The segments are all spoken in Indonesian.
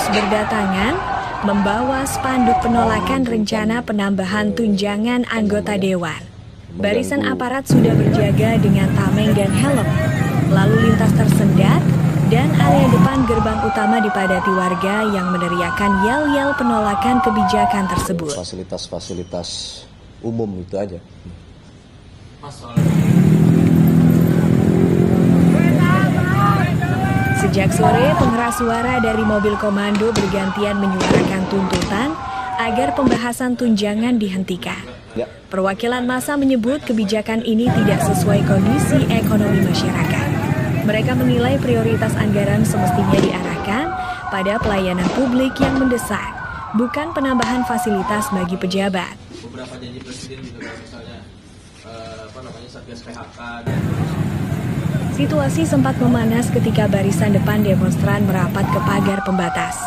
berdatangan membawa spanduk penolakan rencana penambahan tunjangan anggota dewan. Barisan aparat sudah berjaga dengan tameng dan helm. Lalu lintas tersendat dan area depan gerbang utama dipadati warga yang meneriakan yel-yel penolakan kebijakan tersebut. Fasilitas-fasilitas umum itu aja. Sejak sore, pengeras suara dari mobil komando bergantian menyuarakan tuntutan agar pembahasan tunjangan dihentikan. Perwakilan massa menyebut kebijakan ini tidak sesuai kondisi ekonomi masyarakat. Mereka menilai prioritas anggaran semestinya diarahkan pada pelayanan publik yang mendesak, bukan penambahan fasilitas bagi pejabat. Beberapa janji presiden juga misalnya Satgas PHK. Situasi sempat memanas ketika barisan depan demonstran merapat ke pagar pembatas.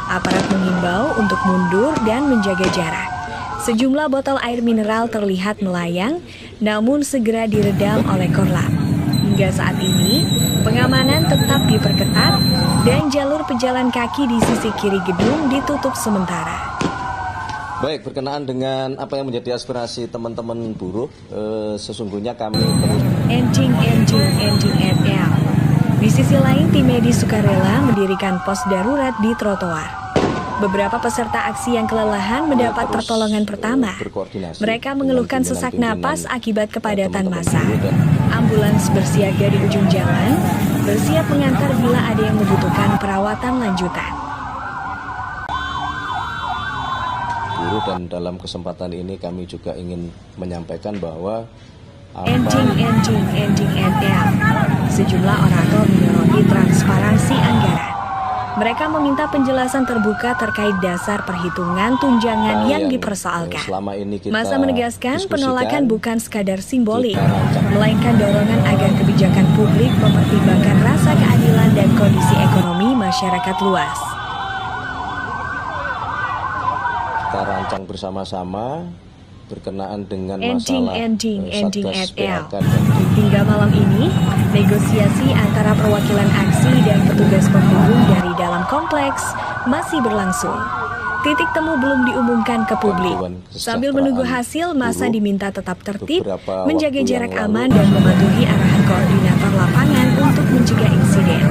Aparat mengimbau untuk mundur dan menjaga jarak. Sejumlah botol air mineral terlihat melayang, namun segera diredam oleh Korlap. Hingga saat ini, pengamanan tetap diperketat dan jalur pejalan kaki di sisi kiri gedung ditutup sementara. Baik, berkenaan dengan apa yang menjadi aspirasi teman-teman buruh, sesungguhnya kami terus Ending NL. Di sisi lain, tim medis sukarela mendirikan pos darurat di trotoar. Beberapa peserta aksi yang kelelahan mendapat pertolongan pertama. Mereka mengeluhkan sesak napas akibat kepadatan massa. Ambulans bersiaga di ujung jalan, bersiap mengantar bila ada yang membutuhkan perawatan lanjutan. Dan dalam kesempatan ini kami juga ingin menyampaikan bahwa Ending NL. Sejumlah orator menyoroti transparansi anggaran. Mereka meminta penjelasan terbuka terkait dasar perhitungan tunjangan yang dipersoalkan. Massa menegaskan penolakan bukan sekadar simbolik, melainkan dorongan agar kebijakan publik mempertimbangkan rasa keadilan dan kondisi ekonomi masyarakat luas. Kita rancang bersama-sama berkenaan dengan masalah Ending NL. Hingga malam ini, negosiasi antara perwakilan aksi dan petugas penghubung dari dalam kompleks masih berlangsung. Titik temu belum diumumkan ke publik. Sambil menunggu hasil, massa diminta tetap tertib, menjaga jarak aman dan mematuhi arahan koordinator lapangan untuk mencegah insiden.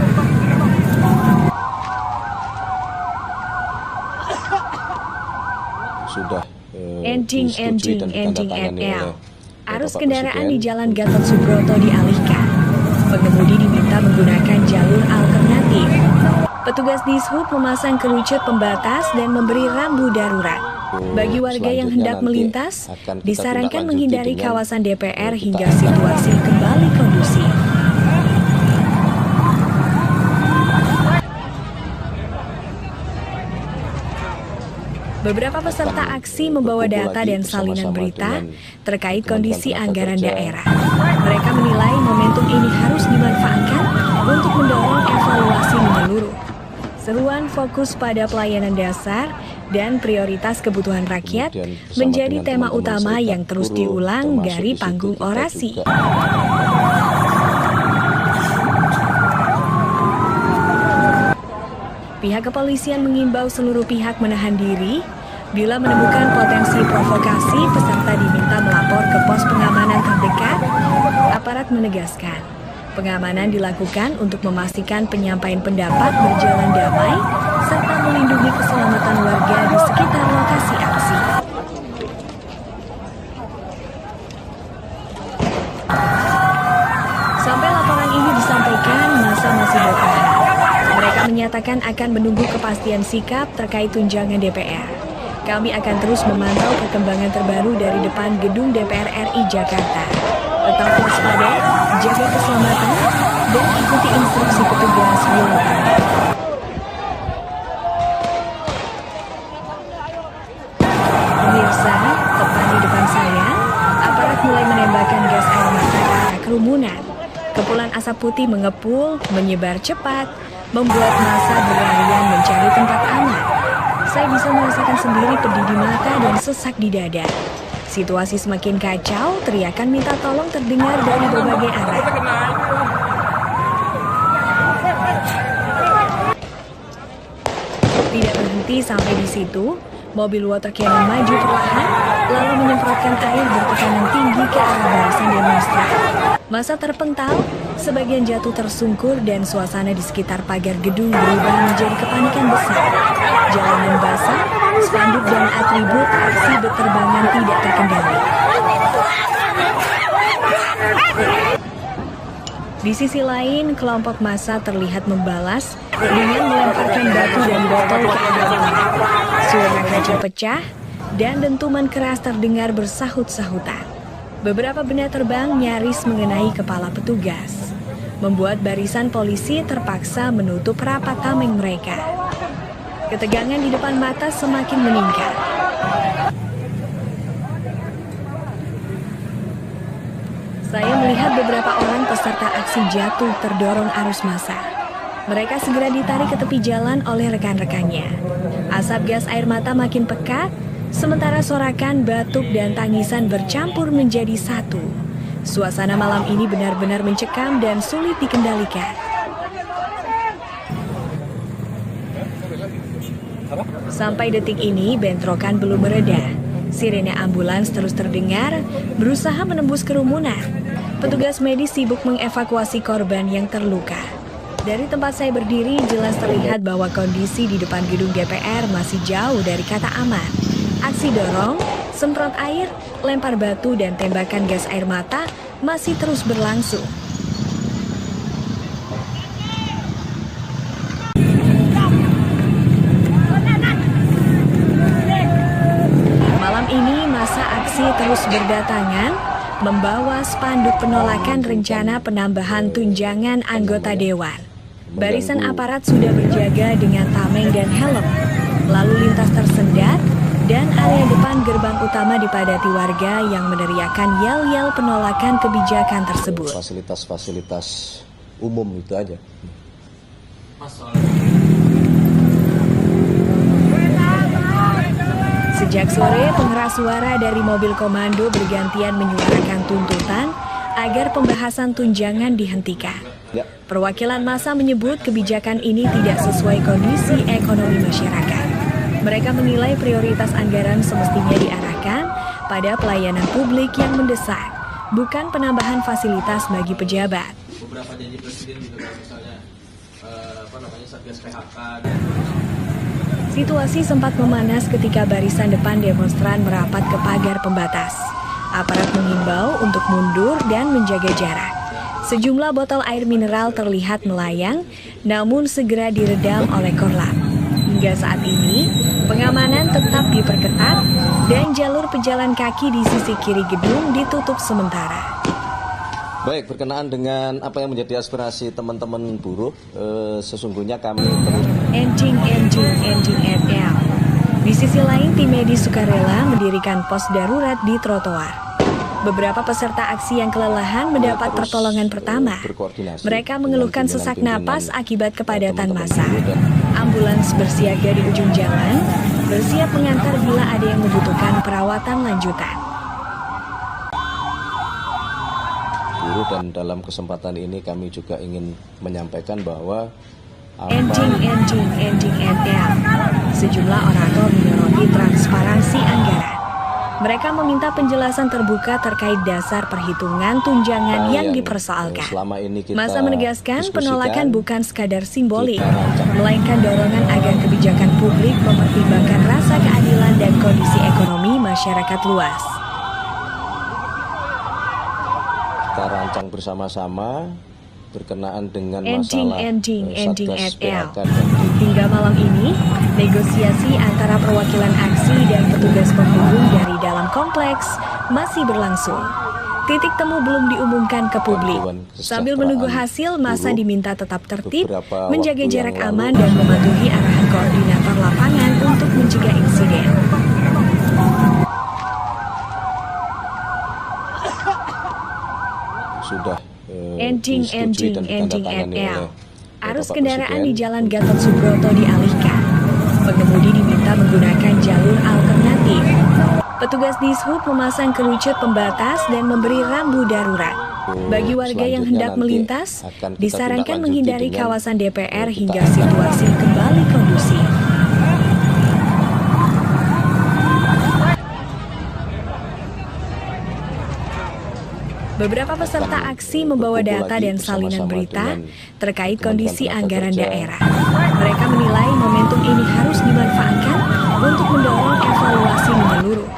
Sudah Ending NL. Arus kendaraan di Jalan Gatot Subroto dialihkan. Pengemudi diminta menggunakan jalur alternatif. Petugas Dishub memasang kerucut pembatas dan memberi rambu darurat. Bagi warga yang hendak melintas, disarankan menghindari kawasan DPR hingga situasi kembali kondusif. Beberapa peserta aksi membawa data dan salinan berita terkait kondisi anggaran daerah. Mereka menilai momentum ini harus dimanfaatkan untuk mendorong evaluasi menyeluruh. Seruan fokus pada pelayanan dasar dan prioritas kebutuhan rakyat menjadi tema utama yang terus diulang dari panggung orasi. Pihak kepolisian mengimbau seluruh pihak menahan diri. Bila menemukan potensi provokasi, peserta diminta melapor ke pos pengamanan terdekat. Aparat menegaskan, pengamanan dilakukan untuk memastikan penyampaian pendapat berjalan damai, serta melindungi keselamatan warga di sekitar lokasi aksi. Sampai laporan ini disampaikan, massa masih bertahan. Mereka menyatakan akan menunggu kepastian sikap terkait tunjangan DPR. Kami akan terus memantau perkembangan terbaru dari depan gedung DPR RI Jakarta. Tetap waspada, jaga keselamatan, dan ikuti instruksi petugas di lapangan. Pemirsa, tepat di depan saya, aparat mulai menembakkan gas air mata ke arah kerumunan. Kepulan asap putih mengepul, menyebar cepat, membuat massa berlarian mencari tempat aman. Saya bisa merasakan sendiri pedih di mata dan sesak di dada. Situasi semakin kacau, teriakan minta tolong terdengar dari berbagai arah. Tidak berhenti sampai di situ, mobil water cannon maju perlahan, lalu menyemprotkan air bertekanan tinggi ke arah barisan demonstran. Massa terpental, sebagian jatuh tersungkur dan suasana di sekitar pagar gedung berubah menjadi kepanikan besar. Jalanan basah, spanduk dan atribut aksi berterbangan tidak terkendali. Di sisi lain, kelompok massa terlihat membalas dengan melemparkan batu dan botol ke arah orang. Suara kaca pecah dan dentuman keras terdengar bersahut-sahutan. Beberapa benda terbang nyaris mengenai kepala petugas, membuat barisan polisi terpaksa menutup rapat tameng mereka. Ketegangan di depan mata semakin meningkat. Saya melihat beberapa orang peserta aksi jatuh terdorong arus massa. Mereka segera ditarik ke tepi jalan oleh rekan-rekannya. Asap gas air mata makin pekat, sementara sorakan, batuk, dan tangisan bercampur menjadi satu. Suasana malam ini benar-benar mencekam dan sulit dikendalikan. Sampai detik ini, bentrokan belum mereda. Sirene ambulans terus terdengar, berusaha menembus kerumunan. Petugas medis sibuk mengevakuasi korban yang terluka. Dari tempat saya berdiri, jelas terlihat bahwa kondisi di depan gedung DPR masih jauh dari kata aman. Aksi dorong, semprot air, lempar batu, dan tembakan gas air mata masih terus berlangsung. Malam ini massa aksi terus berdatangan, membawa spanduk penolakan rencana penambahan tunjangan anggota dewan. Barisan aparat sudah berjaga dengan tameng dan helm. Lalu lintas tersendat dan area depan gerbang utama dipadati warga yang meneriakan yel-yel penolakan kebijakan tersebut. Fasilitas-fasilitas umum itu aja. Sejak sore, pengeras suara dari mobil komando bergantian menyuarakan tuntutan agar pembahasan tunjangan dihentikan. Perwakilan massa menyebut kebijakan ini tidak sesuai kondisi ekonomi masyarakat. Mereka menilai prioritas anggaran semestinya diarahkan pada pelayanan publik yang mendesak, bukan penambahan fasilitas bagi pejabat. Beberapa janji presiden gitu kan, misalnya Satgas PHK. Situasi sempat memanas ketika barisan depan demonstran merapat ke pagar pembatas. Aparat mengimbau untuk mundur dan menjaga jarak. Sejumlah botol air mineral terlihat melayang, namun segera diredam oleh Korlap. Hingga saat ini, pengamanan tetap diperketat dan jalur pejalan kaki di sisi kiri gedung ditutup sementara. Baik, berkenaan dengan apa yang menjadi aspirasi teman-teman buruh, sesungguhnya kami terus Enjing NL. Di sisi lain, tim medis sukarela mendirikan pos darurat di trotoar. Beberapa peserta aksi yang kelelahan mendapat pertolongan pertama. Mereka mengeluhkan sesak napas akibat kepadatan massa. Ambulans bersiaga di ujung jalan, bersiap mengantar bila ada yang membutuhkan perawatan lanjutan. Buruh, dan dalam kesempatan ini kami juga ingin menyampaikan bahwa Enjing NL. Sejumlah orator menyoroti transparansi anggaran. Mereka meminta penjelasan terbuka terkait dasar perhitungan tunjangan yang dipersoalkan. Massa menegaskan penolakan bukan sekadar simbolik, melainkan dorongan agar kebijakan publik mempertimbangkan rasa keadilan dan kondisi ekonomi masyarakat luas. Kita rancang bersama-sama berkenaan dengan Enjing Satgas NL. PHK. Hingga malam ini, negosiasi antara perwakilan aksi dan petugas penghubung dari dalam kompleks masih berlangsung. Titik temu belum diumumkan ke publik. Sambil menunggu hasil, massa diminta tetap tertib, menjaga jarak aman dan mematuhi arahan koordinator lapangan untuk mencegah insiden. Sudah Enjing ditandatangani NL. oleh Arus Bapak kendaraan di Presiden. Jalan Gatot Subroto dialihkan. Pengemudi diminta menggunakan jalur alternatif. Petugas Dishub memasang kerucut pembatas dan memberi rambu darurat. Bagi warga yang hendak melintas, disarankan menghindari kawasan DPR hingga situasi kembali kondusif. Beberapa peserta aksi membawa data dan salinan berita terkait kondisi anggaran daerah. Mereka menilai momentum ini harus dimanfaatkan untuk mendorong evaluasi menyeluruh.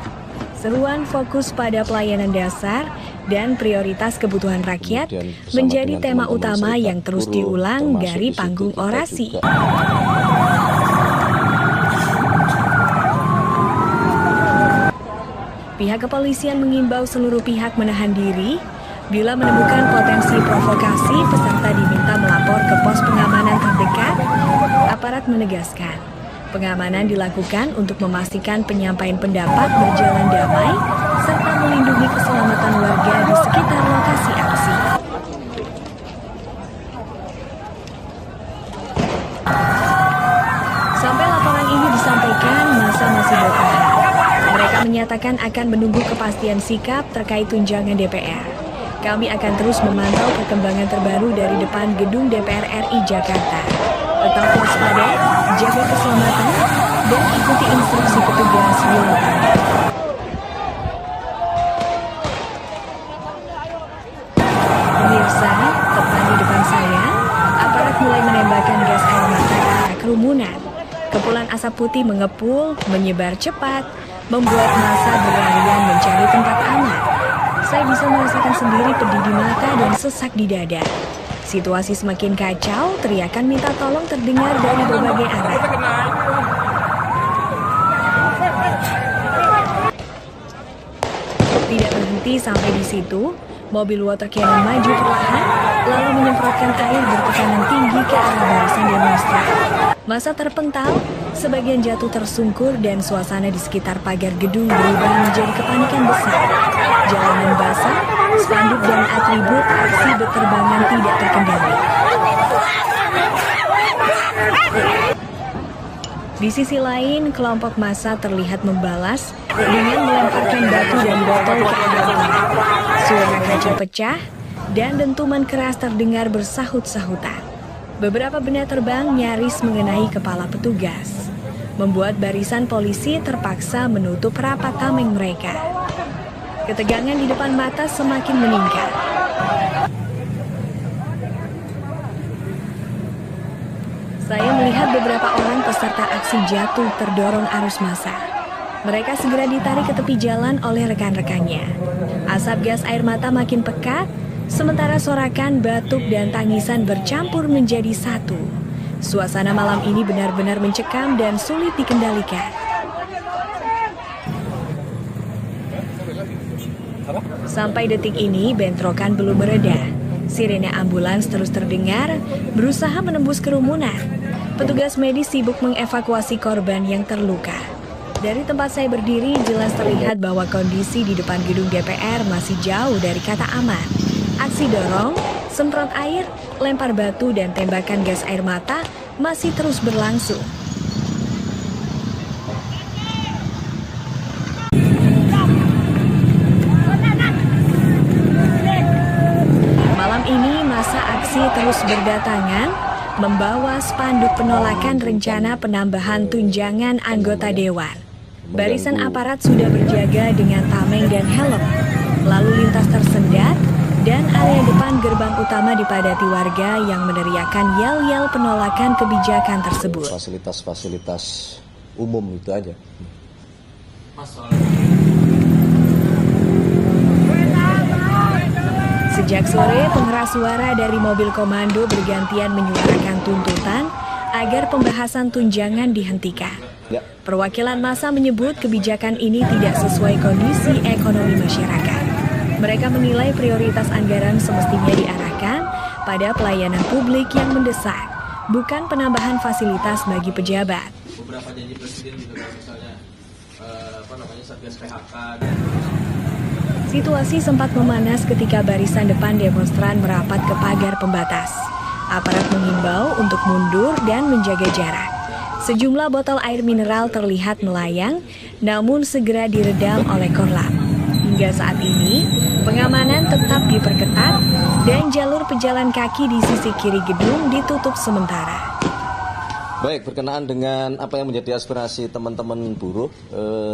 Seruan fokus pada pelayanan dasar dan prioritas kebutuhan rakyat menjadi tema utama yang terus diulang dari panggung orasi. Pihak kepolisian mengimbau seluruh pihak menahan diri. Bila menemukan potensi provokasi, peserta diminta melapor ke pos pengamanan terdekat. Aparat menegaskan, pengamanan dilakukan untuk memastikan penyampaian pendapat berjalan damai, serta melindungi keselamatan warga di sekitar lokasi aksi. Sampai laporan ini disampaikan, masa masih bertahan. Mereka menyatakan akan menunggu kepastian sikap terkait tunjangan DPR. Kami akan terus memantau perkembangan terbaru dari depan gedung DPR RI Jakarta. Tetap waspada, jaga keselamatan, dan ikuti instruksi petugas di lapangan. Pemirsa, tepat di depan saya, aparat mulai menembakkan gas air mata ke arah kerumunan. Kepulan asap putih mengepul, menyebar cepat, membuat massa berlarian mencari tempat aman. Saya bisa merasakan sendiri pedih di mata dan sesak di dada. Situasi semakin kacau, teriakan minta tolong terdengar dari berbagai arah. Tidak berhenti sampai di situ, mobil water cannon maju perlahan, lalu menyemprotkan air bertekanan tinggi ke arah barisan demonstran. Massa terpental, sebagian jatuh tersungkur dan suasana di sekitar pagar gedung berubah menjadi kepanikan besar. Jalanan basah, spanduk dan atribut aksi berterbangan tidak terkendali. Di sisi lain, kelompok massa terlihat membalas dengan melemparkan batu dan botol ke arah orang. Suara kaca pecah dan dentuman keras terdengar bersahut-sahutan. Beberapa benda terbang nyaris mengenai kepala petugas, membuat barisan polisi terpaksa menutup rapat tameng mereka. Ketegangan di depan mata semakin meningkat. Saya melihat beberapa orang peserta aksi jatuh terdorong arus massa. Mereka segera ditarik ke tepi jalan oleh rekan-rekannya. Asap gas air mata makin pekat, sementara sorakan, batuk, dan tangisan bercampur menjadi satu. Suasana malam ini benar-benar mencekam dan sulit dikendalikan. Sampai detik ini, bentrokan belum mereda. Sirene ambulans terus terdengar, berusaha menembus kerumunan. Petugas medis sibuk mengevakuasi korban yang terluka. Dari tempat saya berdiri, jelas terlihat bahwa kondisi di depan gedung DPR masih jauh dari kata aman. Aksi dorong, semprot air, lempar batu, dan tembakan gas air mata masih terus berlangsung. Malam ini massa aksi terus berdatangan, membawa spanduk penolakan rencana penambahan tunjangan anggota dewan. Barisan aparat sudah berjaga dengan tameng dan helm. Lalu lintas tersendat dan area depan gerbang utama dipadati warga yang meneriakan yel-yel penolakan kebijakan tersebut. Fasilitas-fasilitas umum itu aja. Sejak sore, pengeras suara dari mobil komando bergantian menyuarakan tuntutan agar pembahasan tunjangan dihentikan. Perwakilan massa menyebut kebijakan ini tidak sesuai kondisi ekonomi masyarakat. Mereka menilai prioritas anggaran semestinya diarahkan pada pelayanan publik yang mendesak, bukan penambahan fasilitas bagi pejabat. Beberapa janji presiden gitu kan, misalnya Satgas PHK. Situasi sempat memanas ketika barisan depan demonstran merapat ke pagar pembatas. Aparat mengimbau untuk mundur dan menjaga jarak. Sejumlah botol air mineral terlihat melayang, namun segera diredam oleh Korlap. Hingga saat ini, pengamanan tetap diperketat dan jalur pejalan kaki di sisi kiri gedung ditutup sementara. Baik, berkenaan dengan apa yang menjadi aspirasi teman-teman buruh,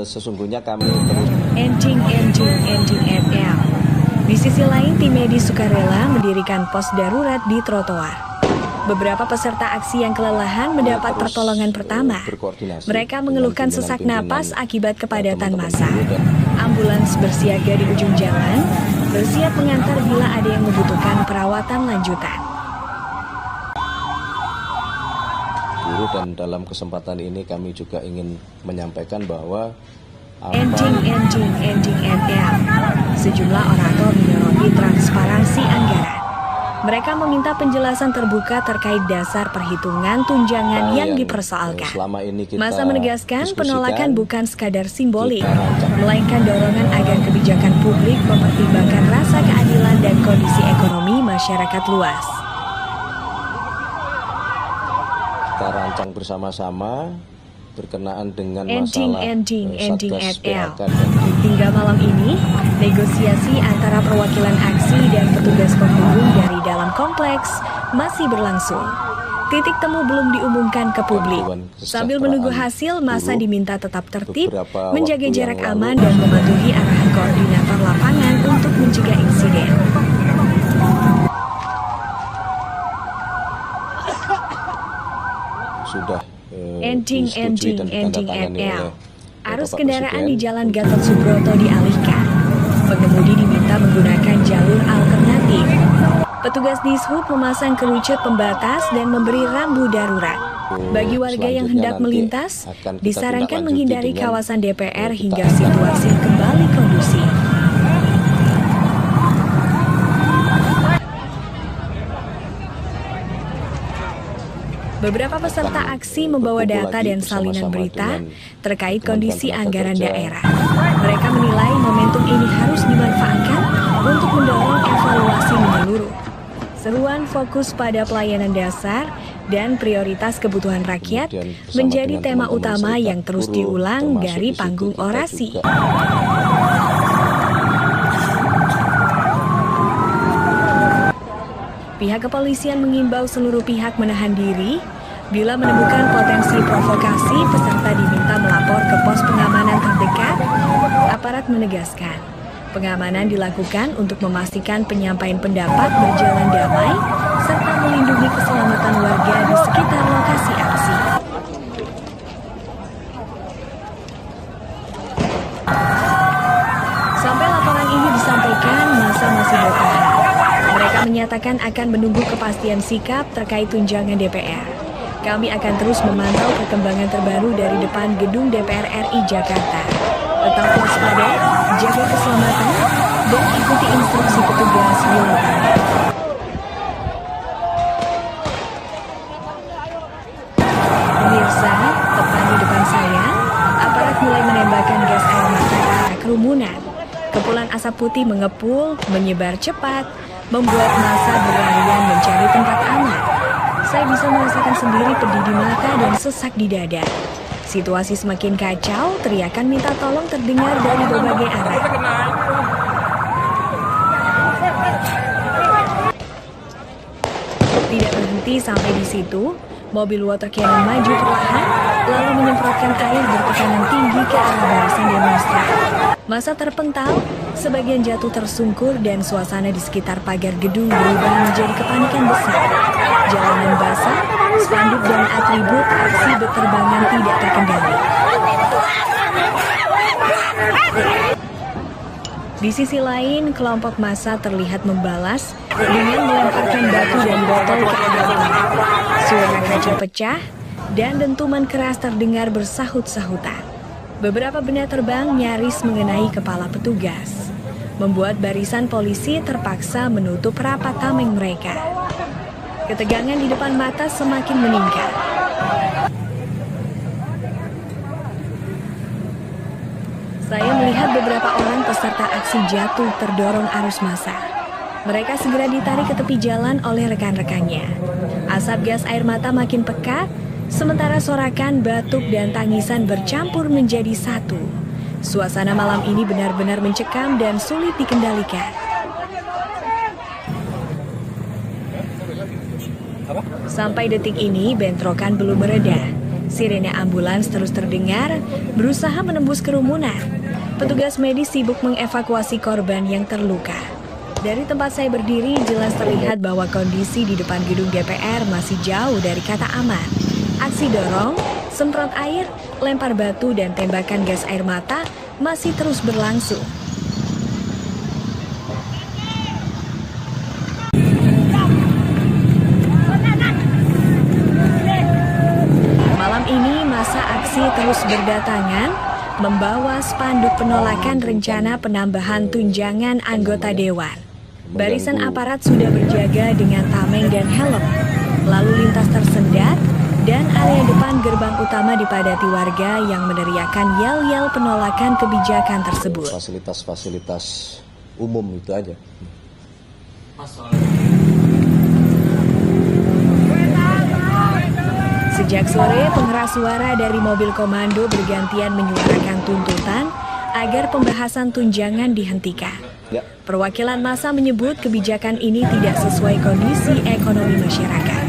sesungguhnya kami terus Ending FM Di sisi lain, tim medis sukarela mendirikan pos darurat di trotoar. Beberapa peserta aksi yang kelelahan mendapat pertolongan pertama. Mereka mengeluhkan sesak napas akibat kepadatan massa. Ambulans bersiaga di ujung jalan, bersiap mengantar bila ada yang membutuhkan perawatan lanjutan. Dan dalam kesempatan ini kami juga ingin menyampaikan bahwa NL. Sejumlah orator menyoroti transparansi anggaran. Mereka meminta penjelasan terbuka terkait dasar perhitungan tunjangan yang dipersoalkan. Massa menegaskan penolakan bukan sekadar simbolik, melainkan dorongan agar kebijakan publik mempertimbangkan rasa keadilan dan kondisi ekonomi masyarakat luas. Kita rancang bersama-sama berkenaan dengan masalah Satgas PHK. Hingga malam ini, negosiasi antara perwakilan aksi dan petugas penghubung dari dalam kompleks masih berlangsung. Titik temu belum diumumkan ke publik. Sambil menunggu hasil, massa diminta tetap tertib, menjaga jarak aman dan mematuhi arahan koordinator lapangan untuk mencegah insiden. Sudah NL. Arus kendaraan di Jalan Gatot Subroto dialihkan. Pengemudi diminta menggunakan jalur alternatif. Petugas Dishub memasang kerucut pembatas dan memberi rambu darurat. Bagi warga yang hendak melintas, disarankan menghindari kawasan DPR hingga situasi kembali kondusif. Beberapa peserta aksi membawa data dan salinan berita terkait kondisi anggaran daerah. Mereka menilai momentum ini harus dimanfaatkan untuk mendorong evaluasi menyeluruh. Seruan fokus pada pelayanan dasar dan prioritas kebutuhan rakyat menjadi tema utama yang terus diulang dari panggung orasi. Pihak kepolisian mengimbau seluruh pihak menahan diri. Bila menemukan potensi provokasi, peserta diminta melapor ke pos pengamanan terdekat. Aparat menegaskan, pengamanan dilakukan untuk memastikan penyampaian pendapat berjalan damai, serta melindungi keselamatan warga di sekitar lokasi aksi. Sampai laporan ini disampaikan, massa masih bertahan. Mereka menyatakan akan menunggu kepastian sikap terkait tunjangan DPR. Kami akan terus memantau perkembangan terbaru dari depan gedung DPR RI Jakarta. Tetap waspada, jaga keselamatan, dan ikuti instruksi petugas di lapangan. Pemirsa, tepat di depan saya, aparat mulai menembakkan gas air mata ke arah kerumunan. Kepulan asap putih mengepul, menyebar cepat, membuat massa berlarian mencari tempat aman. Saya bisa merasakan sendiri pedih di mata dan sesak di dada. Situasi semakin kacau, teriakan minta tolong terdengar dari berbagai arah. Tidak berhenti sampai di situ, mobil water cannon maju perlahan, lalu menyemprotkan air bertekanan tinggi ke arah barisan demonstran. Massa terpental, sebagian jatuh tersungkur dan suasana di sekitar pagar gedung berubah menjadi kepanikan besar. Jalanan basah, spanduk dan atribut aksi berterbangan tidak terkendali. Di sisi lain, kelompok massa terlihat membalas dengan melemparkan batu dan botol ke arah lawan. Suara kaca pecah dan dentuman keras terdengar bersahut-sahutan. Beberapa benda terbang nyaris mengenai kepala petugas, membuat barisan polisi terpaksa menutup rapat tameng mereka. Ketegangan di depan mata semakin meningkat. Saya melihat beberapa orang peserta aksi jatuh terdorong arus massa. Mereka segera ditarik ke tepi jalan oleh rekan-rekannya. Asap gas air mata makin pekat, sementara sorakan, batuk, dan tangisan bercampur menjadi satu. Suasana malam ini benar-benar mencekam dan sulit dikendalikan. Sampai detik ini, bentrokan belum mereda. Sirene ambulans terus terdengar, berusaha menembus kerumunan. Petugas medis sibuk mengevakuasi korban yang terluka. Dari tempat saya berdiri, jelas terlihat bahwa kondisi di depan gedung DPR masih jauh dari kata aman. Aksi dorong, semprot air, lempar batu, dan tembakan gas air mata masih terus berlangsung. Malam ini masa aksi terus berdatangan, membawa spanduk penolakan rencana penambahan tunjangan anggota dewan. Barisan aparat sudah berjaga dengan tameng dan helm. Lalu lintas tersendat dan area depan gerbang utama dipadati warga yang meneriakan yel-yel penolakan kebijakan tersebut. Fasilitas-fasilitas umum itu aja. Mas, Sejak sore, pengeras suara dari mobil komando bergantian menyuarakan tuntutan agar pembahasan tunjangan dihentikan. Ya. Perwakilan massa menyebut kebijakan ini tidak sesuai kondisi ekonomi masyarakat.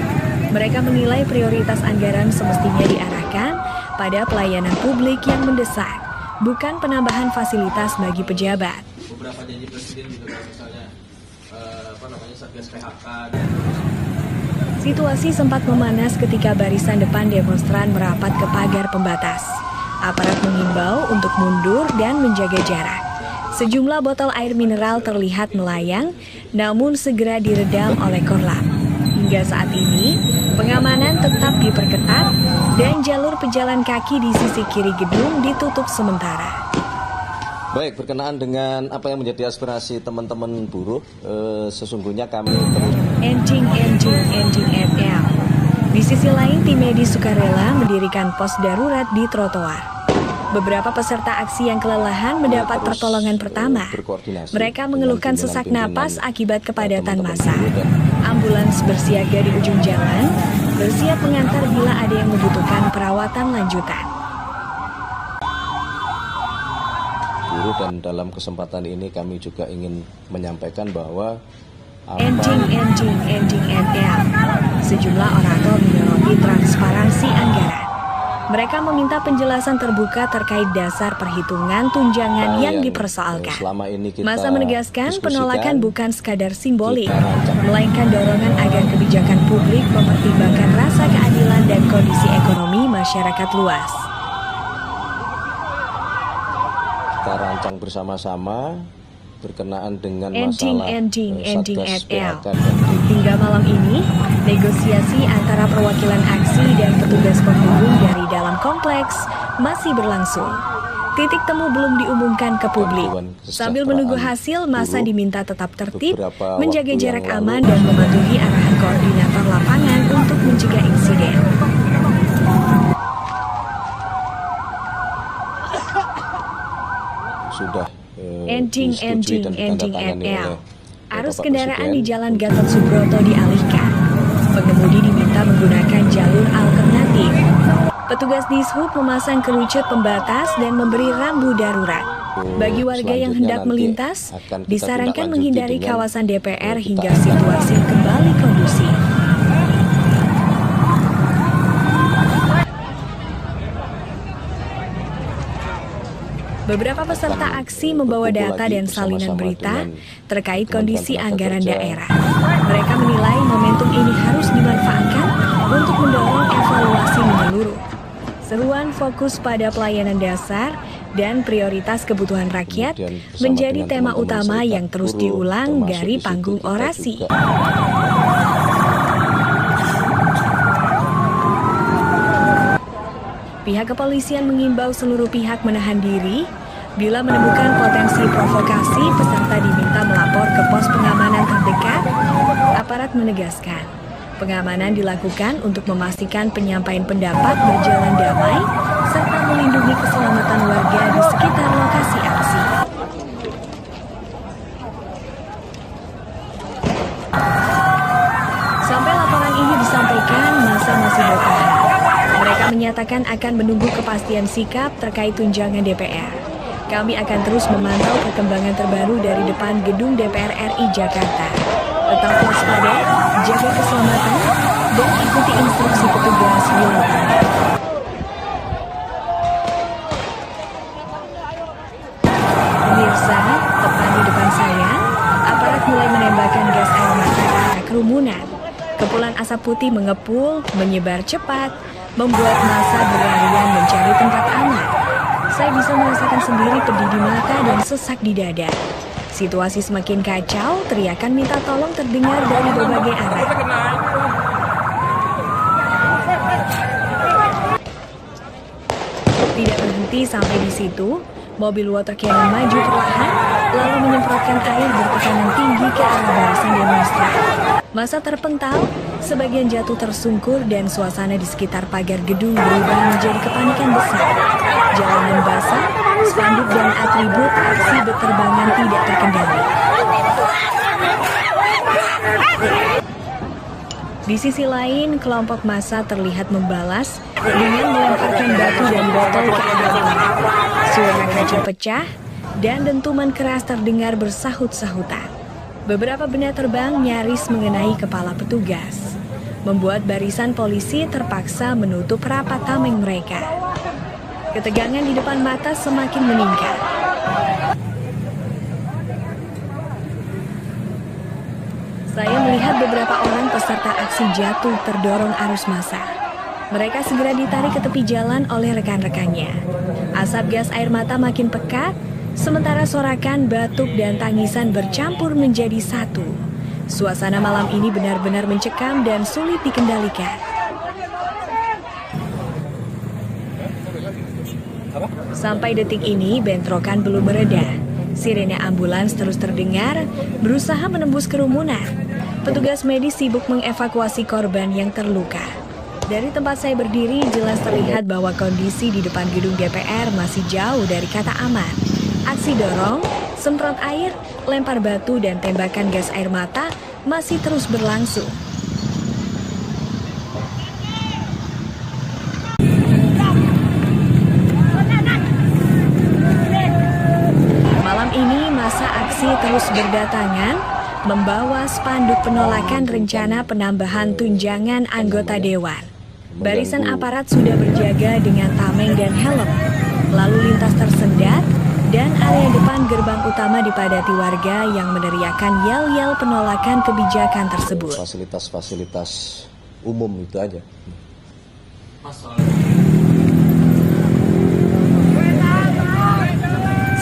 Mereka menilai prioritas anggaran semestinya diarahkan pada pelayanan publik yang mendesak, bukan penambahan fasilitas bagi pejabat. beberapa janji presiden gitu kan, misalnya Satgas PHK. Situasi sempat memanas ketika barisan depan demonstran merapat ke pagar pembatas. Aparat mengimbau untuk mundur dan menjaga jarak. Sejumlah botol air mineral terlihat melayang, namun segera diredam oleh Korlap. Hingga saat ini, pengamanan tetap diperketat dan jalur pejalan kaki di sisi kiri gedung ditutup sementara. Baik, berkenaan dengan apa yang menjadi aspirasi teman-teman buruh, sesungguhnya kami terus Enjing NL. Di sisi lain, tim medis sukarela mendirikan pos darurat di trotoar. Beberapa peserta aksi yang kelelahan mendapat pertolongan pertama. Mereka mengeluhkan sesak napas akibat kepadatan massa. Ambulans bersiaga di ujung jalan, bersiap mengantar bila ada yang membutuhkan perawatan lanjutan. buruh, dan dalam kesempatan ini kami juga ingin menyampaikan bahwa Enjing NL. Sejumlah orator menyoroti transparansi anggaran. Mereka meminta penjelasan terbuka terkait dasar perhitungan tunjangan yang dipersoalkan. Massa menegaskan penolakan bukan sekadar simbolik, melainkan dorongan agar kebijakan publik mempertimbangkan rasa keadilan dan kondisi ekonomi masyarakat luas. Kita rancang bersama-sama berkenaan dengan Enjing masalah Satgas NL. PHK dan Hingga malam ini, negosiasi antara perwakilan aksi dan petugas penghubung dari dalam kompleks masih berlangsung. Titik temu belum diumumkan ke publik. Sambil menunggu hasil, massa diminta tetap tertib, menjaga jarak aman dan mematuhi arahan koordinator lapangan untuk mencegah insiden. sudah Enjing disetujui dan ditandatangani NL. oleh Arus Bapak kendaraan di Presiden. Jalan Gatot Subroto dialihkan. Pengemudi diminta menggunakan jalur alternatif. Petugas Dishub memasang kerucut pembatas dan memberi rambu darurat. Bagi warga yang hendak melintas, disarankan menghindari kawasan DPR hingga situasi kembali kondusif. Beberapa peserta aksi membawa data dan salinan berita terkait kondisi anggaran daerah. Mereka menilai momentum ini harus dimanfaatkan untuk mendorong evaluasi menyeluruh. Seruan fokus pada pelayanan dasar dan prioritas kebutuhan rakyat menjadi tema utama yang terus diulang dari panggung orasi. Pihak kepolisian mengimbau seluruh pihak menahan diri. Bila menemukan potensi provokasi, peserta diminta melapor ke pos pengamanan terdekat. Aparat menegaskan, pengamanan dilakukan untuk memastikan penyampaian pendapat berjalan damai, serta melindungi keselamatan warga di sekitar lokasi aksi. Sampai laporan ini disampaikan, massa masih bertahan. Mereka menyatakan akan menunggu kepastian sikap terkait tunjangan DPR. Kami akan terus memantau perkembangan terbaru dari depan gedung DPR RI Jakarta. Tetap waspada, jaga keselamatan, dan ikuti instruksi petugas di lapangan. Pemirsa, tepat di depan saya, aparat mulai kerumunan. Kepulan asap putih mengepul, menyebar cepat, membuat massa berlarian mencari tempat aman. Saya bisa merasakan sendiri pedih di mata dan sesak di dada. Situasi semakin kacau, teriakan minta tolong terdengar dari berbagai arah. Tidak berhenti sampai di situ, mobil water cannon maju perlahan, lalu menyemprotkan air bertekanan tinggi ke arah barisan demonstran. Massa terpental, sebagian jatuh tersungkur dan suasana di sekitar pagar gedung berubah menjadi kepanikan besar. Jalanan basah, spanduk dan atribut aksi berterbangan tidak terkendali. Di sisi lain, kelompok massa terlihat membalas dengan melemparkan batu dan botol ke arah orang. Suara kaca pecah dan dentuman keras terdengar bersahut-sahutan. Beberapa benda terbang nyaris mengenai kepala petugas, membuat barisan polisi terpaksa menutup rapat tameng mereka. Ketegangan di depan mata semakin meningkat. Saya melihat beberapa orang peserta aksi jatuh terdorong arus massa. Mereka segera ditarik ke tepi jalan oleh rekan-rekannya. Asap gas air mata makin pekat, sementara sorakan, batuk, dan tangisan bercampur menjadi satu. Suasana malam ini benar-benar mencekam dan sulit dikendalikan. Sampai detik ini, bentrokan belum mereda. Sirene ambulans terus terdengar, berusaha menembus kerumunan. Petugas medis sibuk mengevakuasi korban yang terluka. Dari tempat saya berdiri, jelas terlihat bahwa kondisi di depan gedung DPR masih jauh dari kata aman. Aksi dorong, semprot air, lempar batu, dan tembakan gas air mata masih terus berlangsung. Malam ini massa aksi terus berdatangan, membawa spanduk penolakan rencana penambahan tunjangan anggota dewan. Barisan aparat sudah berjaga dengan tameng dan helm. Lalu lintas tersendat dan area depan gerbang utama dipadati warga yang meneriakan yel-yel penolakan kebijakan tersebut. Fasilitas-fasilitas umum itu aja.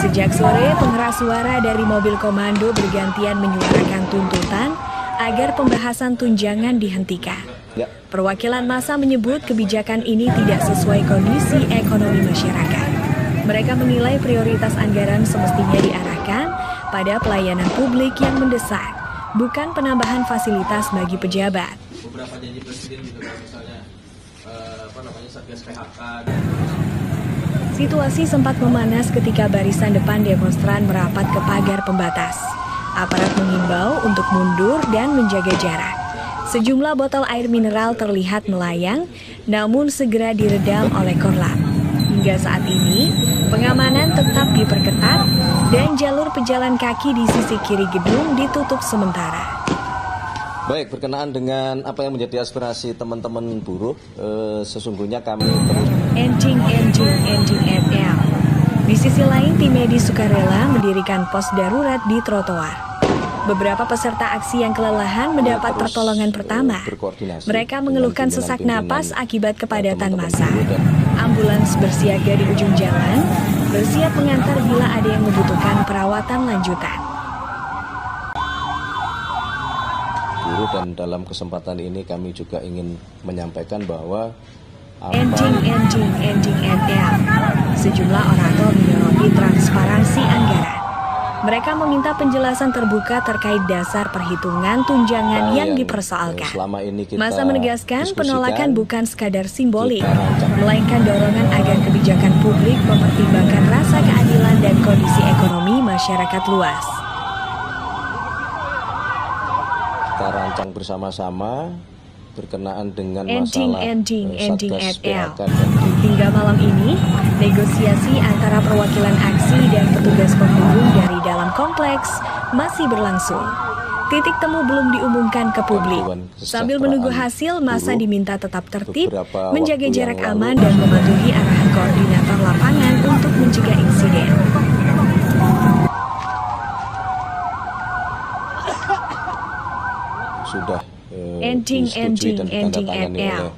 Sejak sore, pengeras suara dari mobil komando bergantian menyuarakan tuntutan agar pembahasan tunjangan dihentikan. Ya. Perwakilan massa menyebut kebijakan ini tidak sesuai kondisi ekonomi masyarakat. Mereka menilai prioritas anggaran semestinya diarahkan pada pelayanan publik yang mendesak, bukan penambahan fasilitas bagi pejabat. Beberapa janji presiden gitu kan, misalnya Satgas PHK. Situasi sempat memanas ketika barisan depan demonstran merapat ke pagar pembatas. Aparat mengimbau untuk mundur dan menjaga jarak. Sejumlah botol air mineral terlihat melayang, namun segera diredam oleh Korlap. Hingga saat ini, pengamanan tetap diperketat dan jalur pejalan kaki di sisi kiri gedung ditutup sementara. Baik, berkenaan dengan apa yang menjadi aspirasi teman-teman buruh, sesungguhnya kami terus Enjing NL. Di sisi lain, tim medis sukarela mendirikan pos darurat di trotoar. Beberapa peserta aksi yang kelelahan mendapat pertolongan pertama. Mereka mengeluhkan sesak napas akibat kepadatan massa. Ambulans bersiaga di ujung jalan, bersiap mengantar bila ada yang membutuhkan perawatan lanjutan. buruh, dan dalam kesempatan ini kami juga ingin menyampaikan bahwa Enjing NL. Sejumlah orator menyoroti transparansi anggaran. Mereka meminta penjelasan terbuka terkait dasar perhitungan tunjangan yang dipersoalkan. Massa menegaskan penolakan bukan sekadar simbolik, melainkan dorongan agar kebijakan publik mempertimbangkan rasa keadilan dan kondisi ekonomi masyarakat luas. Kita rancang bersama-sama berkenaan dengan masalah Enjing NL. Hingga malam ini, negosiasi antara perwakilan aksi dan petugas penghubung dari dalam kompleks masih berlangsung. Titik temu belum diumumkan ke publik. Sambil menunggu hasil, massa diminta tetap tertib, menjaga jarak aman dan mematuhi arahan koordinator lapangan untuk mencegah insiden. sudah Ending disetujui dan ditandatangani NL. oleh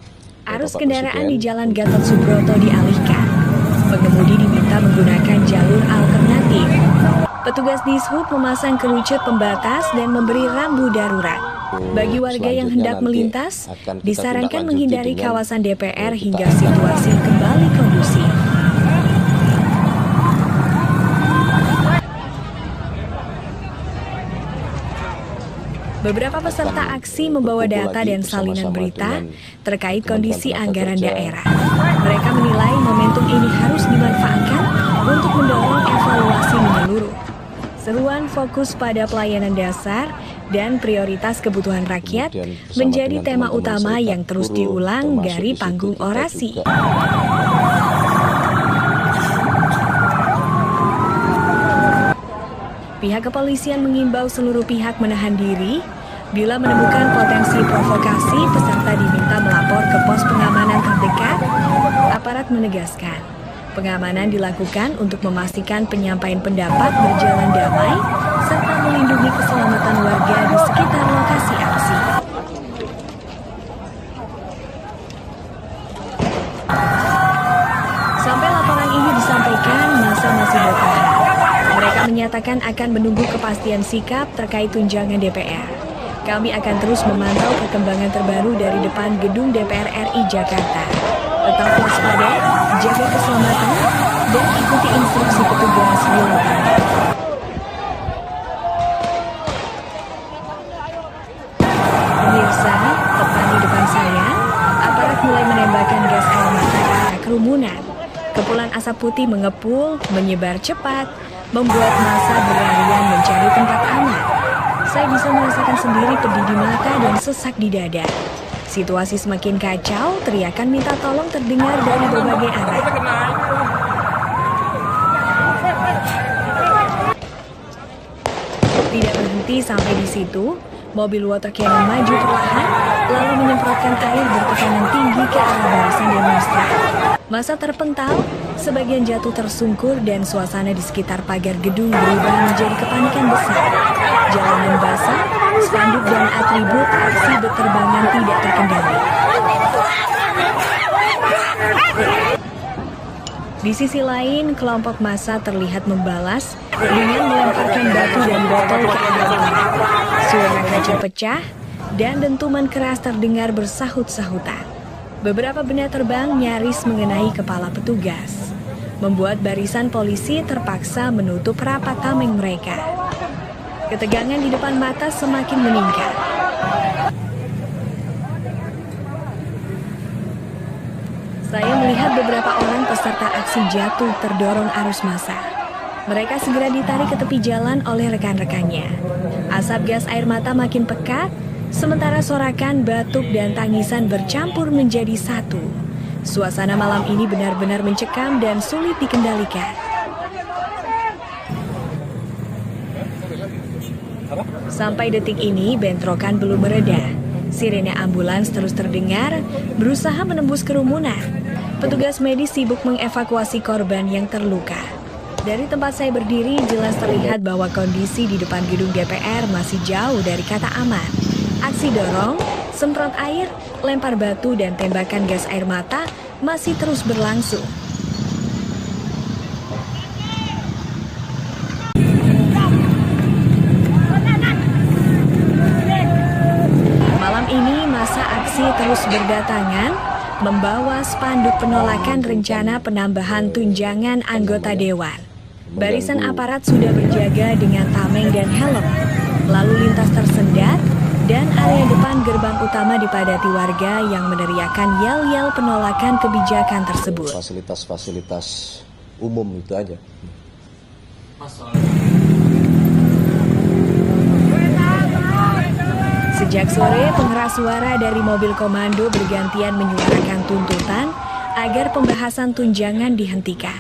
Arus Bapak kendaraan Presiden. di Jalan Gatot Subroto dialihkan. Pengemudi diminta menggunakan jalur alternatif. Petugas Dishub memasang kerucut pembatas dan memberi rambu darurat. Bagi warga yang hendak melintas, disarankan menghindari kawasan DPR hingga situasi kembali kondusif. Beberapa peserta aksi membawa data dan salinan berita terkait kondisi anggaran daerah. Mereka menilai momentum ini harus dimanfaatkan untuk mendorong evaluasi menyeluruh. Seruan fokus pada pelayanan dasar dan prioritas kebutuhan rakyat menjadi tema utama yang terus diulang dari panggung orasi. Pihak kepolisian mengimbau seluruh pihak menahan diri. Bila menemukan potensi provokasi, peserta diminta melapor ke pos pengamanan terdekat. Aparat menegaskan, pengamanan dilakukan untuk memastikan penyampaian pendapat berjalan damai, serta melindungi keselamatan warga di sekitar lokasi aksi. Sampai laporan ini disampaikan, masa masih bertahan. Mereka menyatakan akan menunggu kepastian sikap terkait tunjangan DPR. Kami akan terus memantau perkembangan terbaru dari depan gedung DPR RI Jakarta. Tetap waspada, jaga keselamatan, dan ikuti instruksi petugas di lapangan. Pemirsa, tepat di depan saya, aparat mulai menembakkan gas air mata ke arah kerumunan. Kepulan asap putih mengepul, menyebar cepat, membuat massa berlarian mencari tempat aman. Saya bisa merasakan sendiri pedih di mata dan sesak di dada. Situasi semakin kacau, teriakan minta tolong terdengar dari berbagai arah. Tidak berhenti sampai di situ, mobil water cannon maju perlahan, lalu menyemprotkan air bertekanan tinggi ke arah barisan demonstran. Massa terpental, sebagian jatuh tersungkur dan suasana di sekitar pagar gedung berubah menjadi kepanikan besar. Jalanan basah, spanduk dan atribut aksi berterbangan tidak terkendali. Di sisi lain, kelompok massa terlihat membalas dengan melemparkan batu dan botol ke arah orang. Suara kaca pecah dan dentuman keras terdengar bersahut-sahutan. Beberapa benda terbang nyaris mengenai kepala petugas, membuat barisan polisi terpaksa menutup rapat tameng mereka. Ketegangan di depan mata semakin meningkat. Saya melihat beberapa orang peserta aksi jatuh terdorong arus massa. Mereka segera ditarik ke tepi jalan oleh rekan-rekannya. Asap gas air mata makin pekat, sementara sorakan, batuk, dan tangisan bercampur menjadi satu. Suasana malam ini benar-benar mencekam dan sulit dikendalikan. Sampai detik ini, bentrokan belum mereda. Sirene ambulans terus terdengar, berusaha menembus kerumunan. Petugas medis sibuk mengevakuasi korban yang terluka. Dari tempat saya berdiri, jelas terlihat bahwa kondisi di depan gedung DPR masih jauh dari kata aman. Aksi dorong, semprot air, lempar batu, dan tembakan gas air mata masih terus berlangsung. Malam ini massa aksi terus berdatangan, membawa spanduk penolakan rencana penambahan tunjangan anggota dewan. Barisan aparat sudah berjaga dengan tameng dan helm. Lalu lintas tersendat, dan area depan gerbang utama dipadati warga yang meneriakan yel-yel penolakan kebijakan tersebut. Fasilitas-fasilitas umum itu aja. Sejak sore, pengeras suara dari mobil komando bergantian menyuarakan tuntutan agar pembahasan tunjangan dihentikan.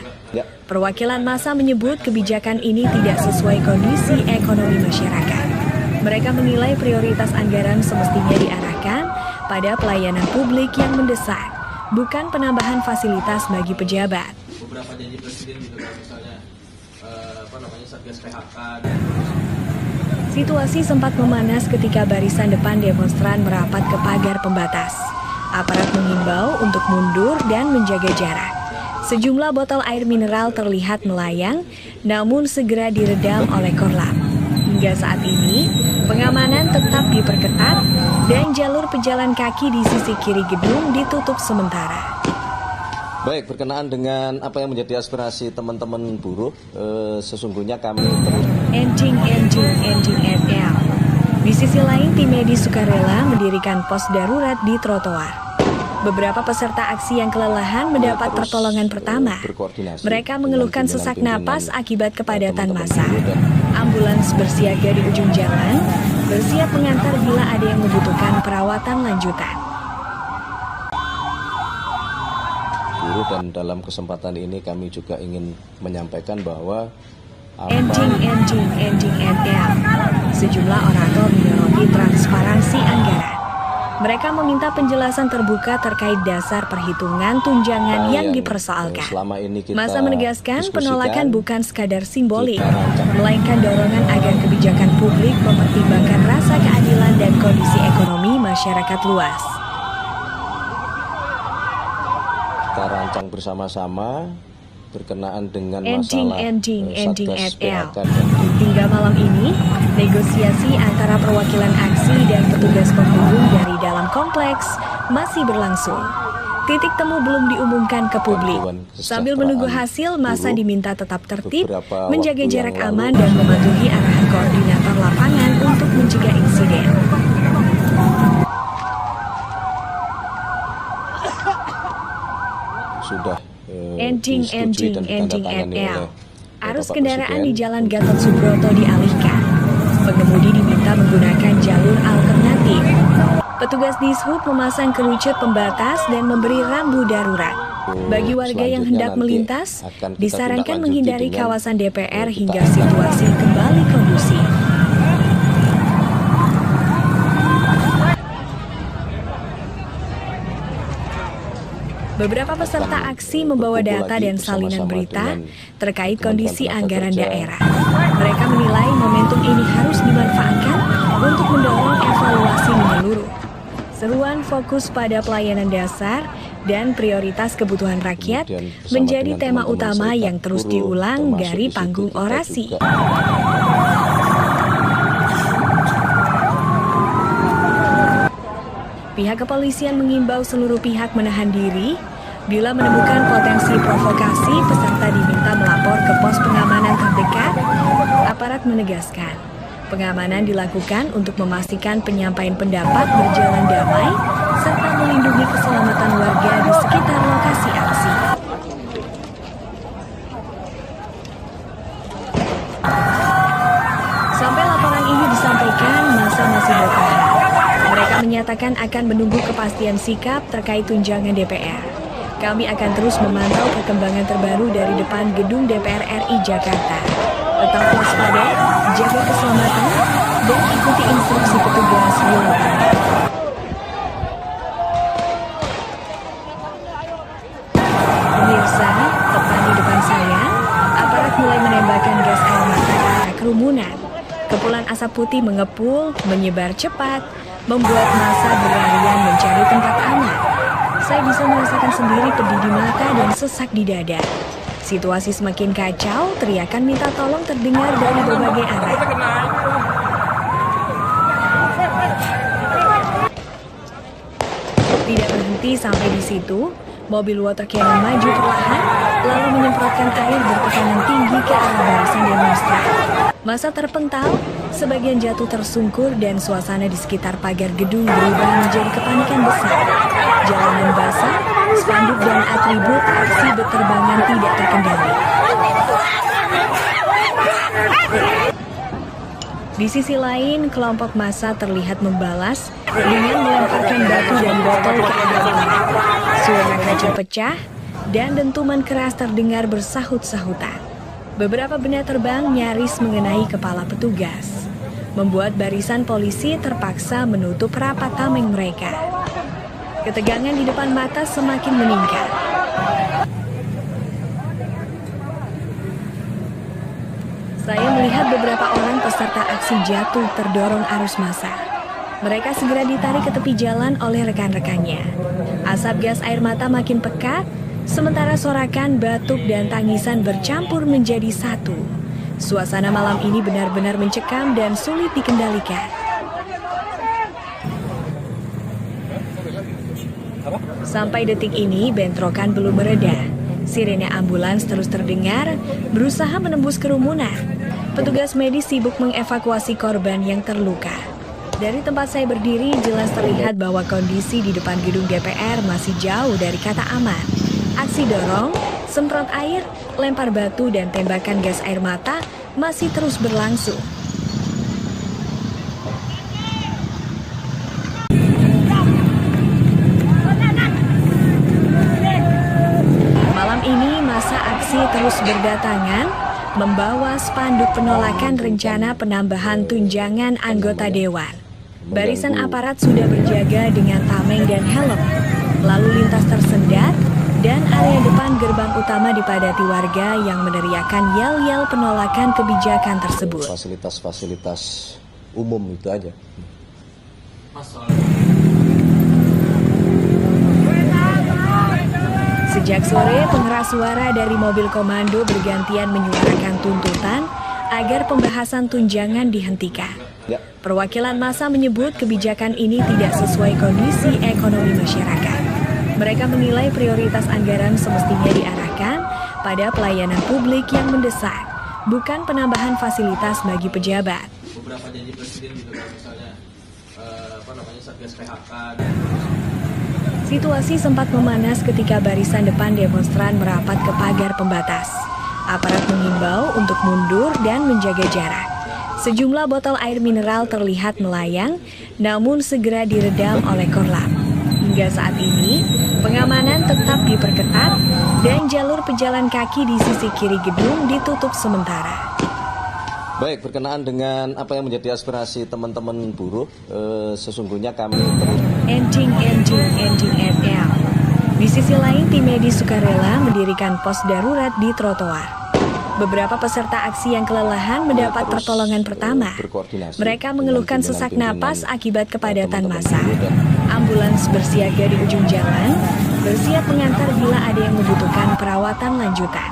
Perwakilan massa menyebut kebijakan ini tidak sesuai kondisi ekonomi masyarakat. Mereka menilai prioritas anggaran semestinya diarahkan pada pelayanan publik yang mendesak, bukan penambahan fasilitas bagi pejabat. Beberapa janji presiden gitu kan, misalnya Satgas PHK. Situasi sempat memanas ketika barisan depan demonstran merapat ke pagar pembatas. Aparat mengimbau untuk mundur dan menjaga jarak. Sejumlah botol air mineral terlihat melayang, namun segera diredam oleh Korlap. Hingga saat ini, pengamanan tetap diperketat dan jalur pejalan kaki di sisi kiri gedung ditutup sementara. Baik, berkenaan dengan apa yang menjadi aspirasi teman-teman buruh, sesungguhnya kami terus Ending NL. Di sisi lain, tim medis sukarela mendirikan pos darurat di trotoar. Beberapa peserta aksi yang kelelahan mendapat pertolongan pertama. Mereka mengeluhkan sesak napas akibat kepadatan massa. Ambulans bersiaga di ujung jalan, bersiap mengantar bila ada yang membutuhkan perawatan lanjutan. Buruh, dan dalam kesempatan ini kami juga ingin menyampaikan bahwa Ending NL. Sejumlah orator menyoroti transparansi anggaran. Mereka meminta penjelasan terbuka terkait dasar perhitungan tunjangan yang dipersoalkan. Massa menegaskan penolakan bukan sekadar simbolik, melainkan dorongan agar kebijakan publik mempertimbangkan rasa keadilan dan kondisi ekonomi masyarakat luas. Kita rancang bersama-sama berkenaan dengan Ending masalah Satgas NL. PHK. Hingga malam ini, negosiasi antara perwakilan aksi dan petugas penghubung dari dalam kompleks masih berlangsung. Titik temu belum diumumkan ke publik. Sambil menunggu hasil, massa diminta tetap tertib, menjaga jarak aman dan mematuhi arahan koordinator lapangan untuk mencegah insiden. Sudah Ending disetujui dan ditandatangani NL. oleh Arus Bapak kendaraan di Presiden. Jalan Gatot Subroto dialihkan. Pengemudi diminta menggunakan jalur alternatif. Petugas Dishub memasang kerucut pembatas dan memberi rambu darurat. Bagi warga yang hendak melintas, disarankan menghindari kawasan DPR hingga situasi kembali kondusif. Beberapa peserta aksi membawa data dan salinan berita terkait kondisi anggaran daerah. Mereka menilai momentum ini harus dimanfaatkan untuk mendorong evaluasi menyeluruh. Seruan fokus pada pelayanan dasar dan prioritas kebutuhan rakyat menjadi tema utama yang terus diulang dari panggung orasi. Pihak kepolisian mengimbau seluruh pihak menahan diri. Bila menemukan potensi provokasi, peserta diminta melapor ke pos pengamanan terdekat. Aparat menegaskan, pengamanan dilakukan untuk memastikan penyampaian pendapat berjalan damai, serta melindungi keselamatan warga di sekitar lokasi aksi. Sampai laporan ini disampaikan, massa masih bertahan. Mereka menyatakan akan menunggu kepastian sikap terkait tunjangan DPR. Kami akan terus memantau perkembangan terbaru dari depan gedung DPR RI Jakarta. Tetap waspada, jaga keselamatan, dan ikuti instruksi petugas di lapangan. Pemirsa, tepat di depan saya, aparat mulai menembakkan gas air mata ke arah kerumunan. Kepulan asap putih mengepul, menyebar cepat, membuat massa berlarian mencari tempat aman. Saya bisa merasakan sendiri pedih di mata dan sesak di dada. Situasi semakin kacau, teriakan minta tolong terdengar dari berbagai arah. Tidak berhenti sampai di situ, mobil water cannon maju perlahan, lalu menyemprotkan air bertekanan tinggi ke arah barisan demonstran. Massa terpental, sebagian jatuh tersungkur dan suasana di sekitar pagar gedung berubah menjadi kepanikan besar. Jalanan basah, spanduk dan atribut aksi berterbangan tidak terkendali. Di sisi lain, kelompok massa terlihat membalas dengan melemparkan batu dan botol ke arah orang. Suara kaca pecah dan dentuman keras terdengar bersahut-sahutan. Beberapa benda terbang nyaris mengenai kepala petugas, membuat barisan polisi terpaksa menutup rapat tameng mereka. Ketegangan di depan mata semakin meningkat. Saya melihat beberapa orang peserta aksi jatuh terdorong arus massa. Mereka segera ditarik ke tepi jalan oleh rekan-rekannya. Asap gas air mata makin pekat, sementara sorakan, batuk, dan tangisan bercampur menjadi satu. Suasana malam ini benar-benar mencekam dan sulit dikendalikan. Sampai detik ini, bentrokan belum mereda. Sirene ambulans terus terdengar, berusaha menembus kerumunan. Petugas medis sibuk mengevakuasi korban yang terluka. Dari tempat saya berdiri, jelas terlihat bahwa kondisi di depan gedung DPR masih jauh dari kata aman. Aksi dorong, semprot air, lempar batu, dan tembakan gas air mata masih terus berlangsung. Malam ini masa aksi terus berdatangan, membawa spanduk penolakan rencana penambahan tunjangan anggota dewan. Barisan aparat sudah berjaga dengan tameng dan helm. Lalu lintas tersendat dan area depan gerbang utama dipadati warga yang meneriakan yel-yel penolakan kebijakan tersebut. Fasilitas-fasilitas umum itu aja. Sejak sore, pengeras suara dari mobil komando bergantian menyuarakan tuntutan agar pembahasan tunjangan dihentikan. Perwakilan massa menyebut kebijakan ini tidak sesuai kondisi ekonomi masyarakat. Mereka menilai prioritas anggaran semestinya diarahkan pada pelayanan publik yang mendesak, bukan penambahan fasilitas bagi pejabat. Beberapa janji presiden gitu kan, misalnya Satgas PHK. Situasi sempat memanas ketika barisan depan demonstran merapat ke pagar pembatas. Aparat mengimbau untuk mundur dan menjaga jarak. Sejumlah botol air mineral terlihat melayang, namun segera diredam oleh Korlap. Hingga saat ini, pengamanan tetap diperketat dan jalur pejalan kaki di sisi kiri gedung ditutup sementara. Baik, berkenaan dengan apa yang menjadi aspirasi teman-teman buruh, sesungguhnya kami terus Ending NL. Di sisi lain, tim medis sukarela mendirikan pos darurat di trotoar. Beberapa peserta aksi yang kelelahan mendapat pertolongan pertama. Mereka mengeluhkan sesak napas akibat kepadatan massa. Ambulans bersiaga di ujung jalan, bersiap mengantar bila ada yang membutuhkan perawatan lanjutan.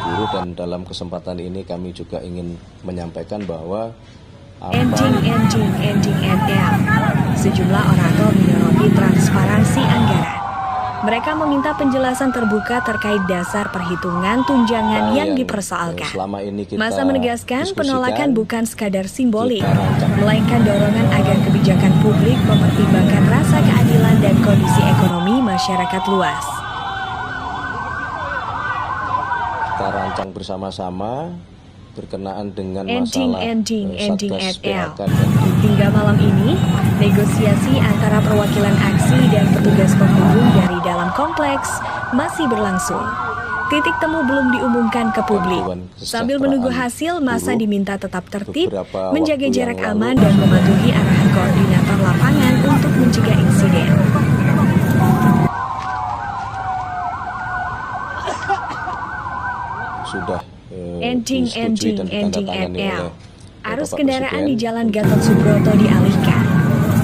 Buruh, dan dalam kesempatan ini kami juga ingin menyampaikan bahwa Ending NL. Sejumlah orator menyoroti transparansi anggaran. Mereka meminta penjelasan terbuka terkait dasar perhitungan tunjangan yang dipersoalkan. Massa menegaskan penolakan bukan sekadar simbolik, melainkan dorongan agar kebijakan publik mempertimbangkan rasa keadilan dan kondisi ekonomi masyarakat luas. Kita rancang bersama-sama berkenaan dengan masalah Ending NL. Hingga malam ini, negosiasi antara perwakilan aksi dan petugas penghubung dari dalam kompleks masih berlangsung. Titik temu belum diumumkan ke publik. Sambil menunggu hasil, massa diminta tetap tertib, menjaga jarak aman dan mematuhi arahan koordinator lapangan untuk mencegah insiden. Sudah Ending NL. Arus kendaraan di Jalan Gatot Subroto dialihkan.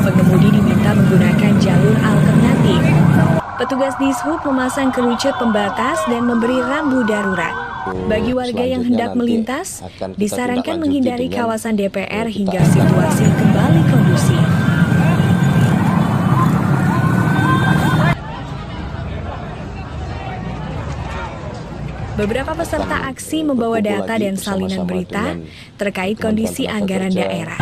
Pengemudi diminta menggunakan jalur alternatif. Petugas Dishub memasang kerucut pembatas dan memberi rambu darurat. Bagi warga yang hendak melintas, disarankan menghindari kawasan DPR hingga situasi kembali kondusif. Beberapa peserta aksi membawa data dan salinan berita terkait kondisi anggaran daerah.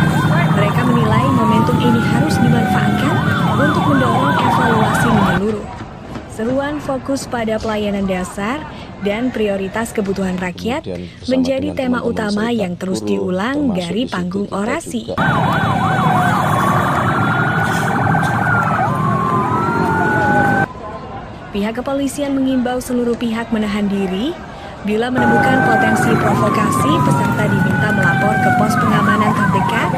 Mereka menilai momentum ini harus dimanfaatkan untuk mendorong evaluasi menyeluruh. Seruan fokus pada pelayanan dasar dan prioritas kebutuhan rakyat menjadi tema utama yang terus diulang dari panggung orasi. Pihak kepolisian mengimbau seluruh pihak menahan diri. Bila menemukan potensi provokasi, peserta diminta melapor ke pos pengamanan terdekat.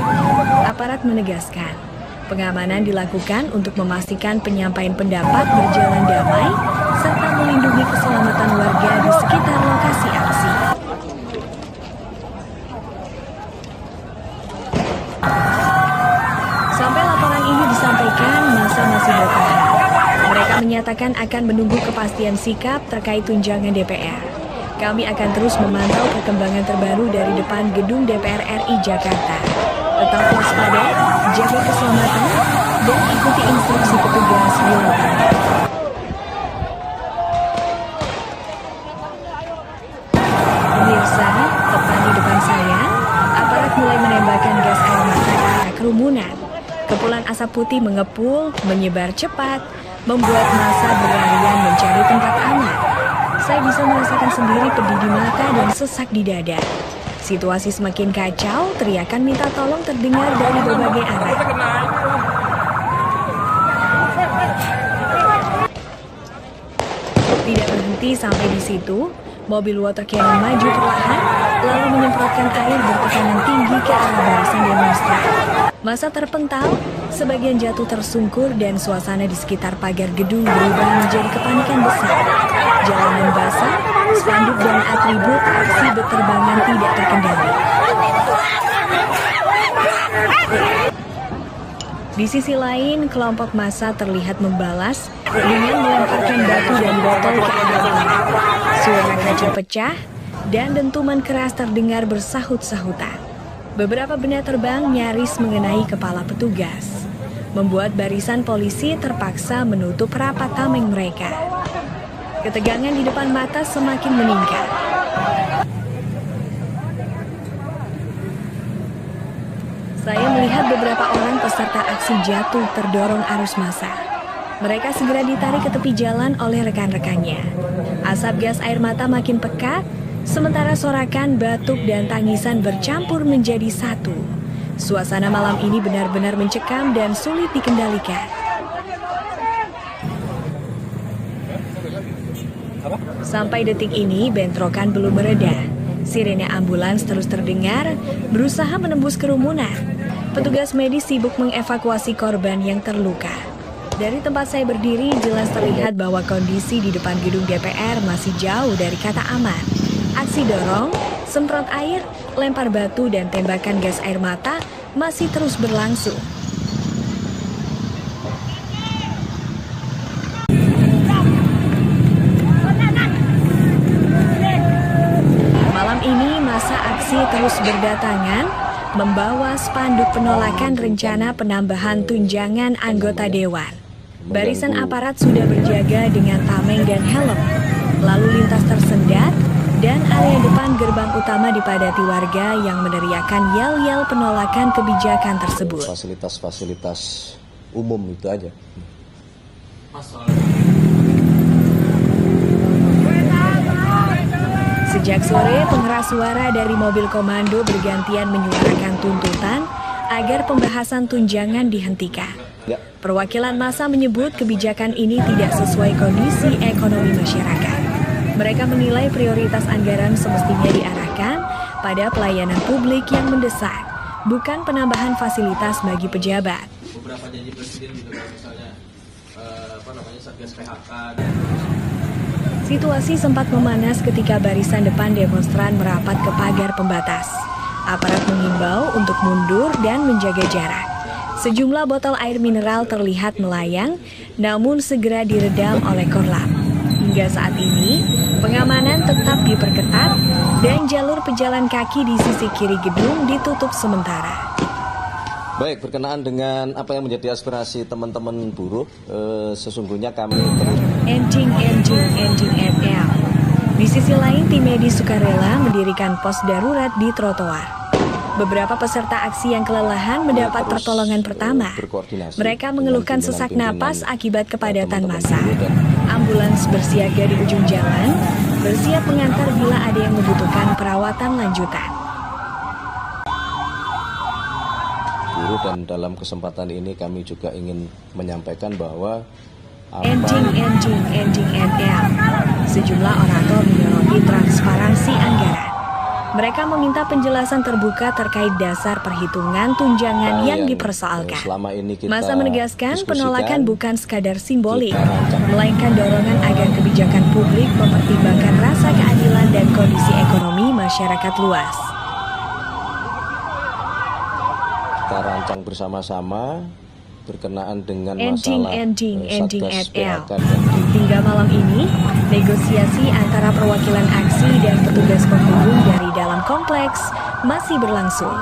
Aparat menegaskan, pengamanan dilakukan untuk memastikan penyampaian pendapat berjalan damai serta melindungi keselamatan warga di sekitar lokasi aksi. Sampai laporan ini disampaikan, massa masih bertahan. Mereka menyatakan akan menunggu kepastian sikap terkait tunjangan DPR. Kami akan terus memantau perkembangan terbaru dari depan gedung DPR RI Jakarta. Tetap waspada, jaga keselamatan, dan ikuti instruksi petugas di lapangan. Pemirsa, tepat di depan saya, aparat mulai menembakkan gas air mata ke arah kerumunan. Kepulan asap putih mengepul, menyebar cepat, membuat massa berlarian mencari tempat aman. Saya bisa merasakan sendiri pedih di mata dan sesak di dada. Situasi semakin kacau, teriakan minta tolong terdengar dari berbagai arah. Tidak berhenti sampai di situ, mobil water cannon maju perlahan, lalu menyemprotkan air bertekanan tinggi ke arah barisan demonstran. Massa terpental, sebagian jatuh tersungkur dan suasana di sekitar pagar gedung berubah menjadi kepanikan besar. Jalanan basah, spanduk dan atribut aksi berterbangan tidak terkendali. Di sisi lain, kelompok massa terlihat membalas dengan melemparkan batu dan botol ke arah lawan. Suara kaca pecah dan dentuman keras terdengar bersahut-sahutan. Beberapa benda terbang nyaris mengenai kepala petugas, membuat barisan polisi terpaksa menutup rapat tameng mereka. Ketegangan di depan mata semakin meningkat. Saya melihat beberapa orang peserta aksi jatuh terdorong arus massa. Mereka segera ditarik ke tepi jalan oleh rekan-rekannya. Asap gas air mata makin pekat, sementara sorakan, batuk, dan tangisan bercampur menjadi satu. Suasana malam ini benar-benar mencekam dan sulit dikendalikan. Sampai detik ini, bentrokan belum mereda. Sirene ambulans terus terdengar, berusaha menembus kerumunan. Petugas medis sibuk mengevakuasi korban yang terluka. Dari tempat saya berdiri, jelas terlihat bahwa kondisi di depan gedung DPR masih jauh dari kata aman. Aksi dorong, semprot air, lempar batu, dan tembakan gas air mata masih terus berlangsung. Malam ini massa aksi terus berdatangan, membawa spanduk penolakan rencana penambahan tunjangan anggota dewan. Barisan aparat sudah berjaga dengan tameng dan helm. Lalu lintas tersendat, dan area depan gerbang utama dipadati warga yang meneriakan yel-yel penolakan kebijakan tersebut. Fasilitas-fasilitas umum itu aja. Sejak sore, pengeras suara dari mobil komando bergantian menyuarakan tuntutan agar pembahasan tunjangan dihentikan. Perwakilan massa menyebut kebijakan ini tidak sesuai kondisi ekonomi masyarakat. Mereka menilai prioritas anggaran semestinya diarahkan pada pelayanan publik yang mendesak, bukan penambahan fasilitas bagi pejabat. Beberapa janji presiden gitu kan, misalnya Satgas PHK. Situasi sempat memanas ketika barisan depan demonstran merapat ke pagar pembatas. Aparat mengimbau untuk mundur dan menjaga jarak. Sejumlah botol air mineral terlihat melayang, namun segera diredam oleh Korlap. Hingga saat ini, pengamanan tetap diperketat dan jalur pejalan kaki di sisi kiri gedung ditutup sementara. Baik, berkenaan dengan apa yang menjadi aspirasi teman-teman buruh, sesungguhnya kami terus Enjing NL. Di sisi lain, tim medis sukarela mendirikan pos darurat di trotoar. Beberapa peserta aksi yang kelelahan mendapat pertolongan pertama. Mereka mengeluhkan sesak napas akibat kepadatan massa. Ambulans bersiaga di ujung jalan, bersiap mengantar bila ada yang membutuhkan perawatan lanjutan. Buruh, dan dalam kesempatan ini kami juga ingin menyampaikan bahwa Enjing NL. Sejumlah orator menyoroti transparansi anggaran. Mereka meminta penjelasan terbuka terkait dasar perhitungan tunjangan yang dipersoalkan. Massa menegaskan penolakan bukan sekadar simbolik, melainkan dorongan agar kebijakan publik mempertimbangkan rasa keadilan dan kondisi ekonomi masyarakat luas. Kita rancang bersama-sama berkenaan dengan ending Satgas PHK. Hingga malam ini, negosiasi antara perwakilan aksi dan petugas penghubung dari dalam kompleks masih berlangsung.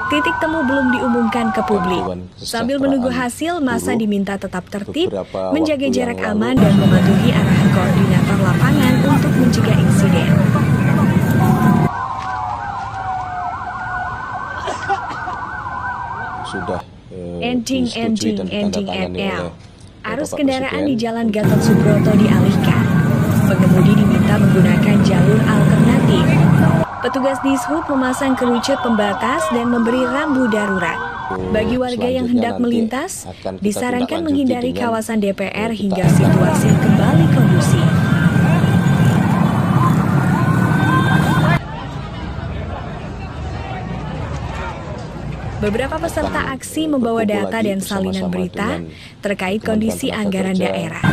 Titik temu belum diumumkan ke publik. Sambil menunggu hasil, massa diminta tetap tertib, menjaga jarak aman dan mematuhi arahan koordinator lapangan untuk mencegah insiden. Sudah ending NL. Arus kendaraan di Jalan Gatot Subroto dialihkan. Pengemudi diminta menggunakan jalur alternatif. Petugas Dishub memasang kerucut pembatas dan memberi rambu darurat. Bagi warga yang hendak melintas, disarankan menghindari kawasan DPR hingga situasi kembali kondusif. Beberapa peserta aksi membawa data dan salinan berita terkait kondisi anggaran daerah.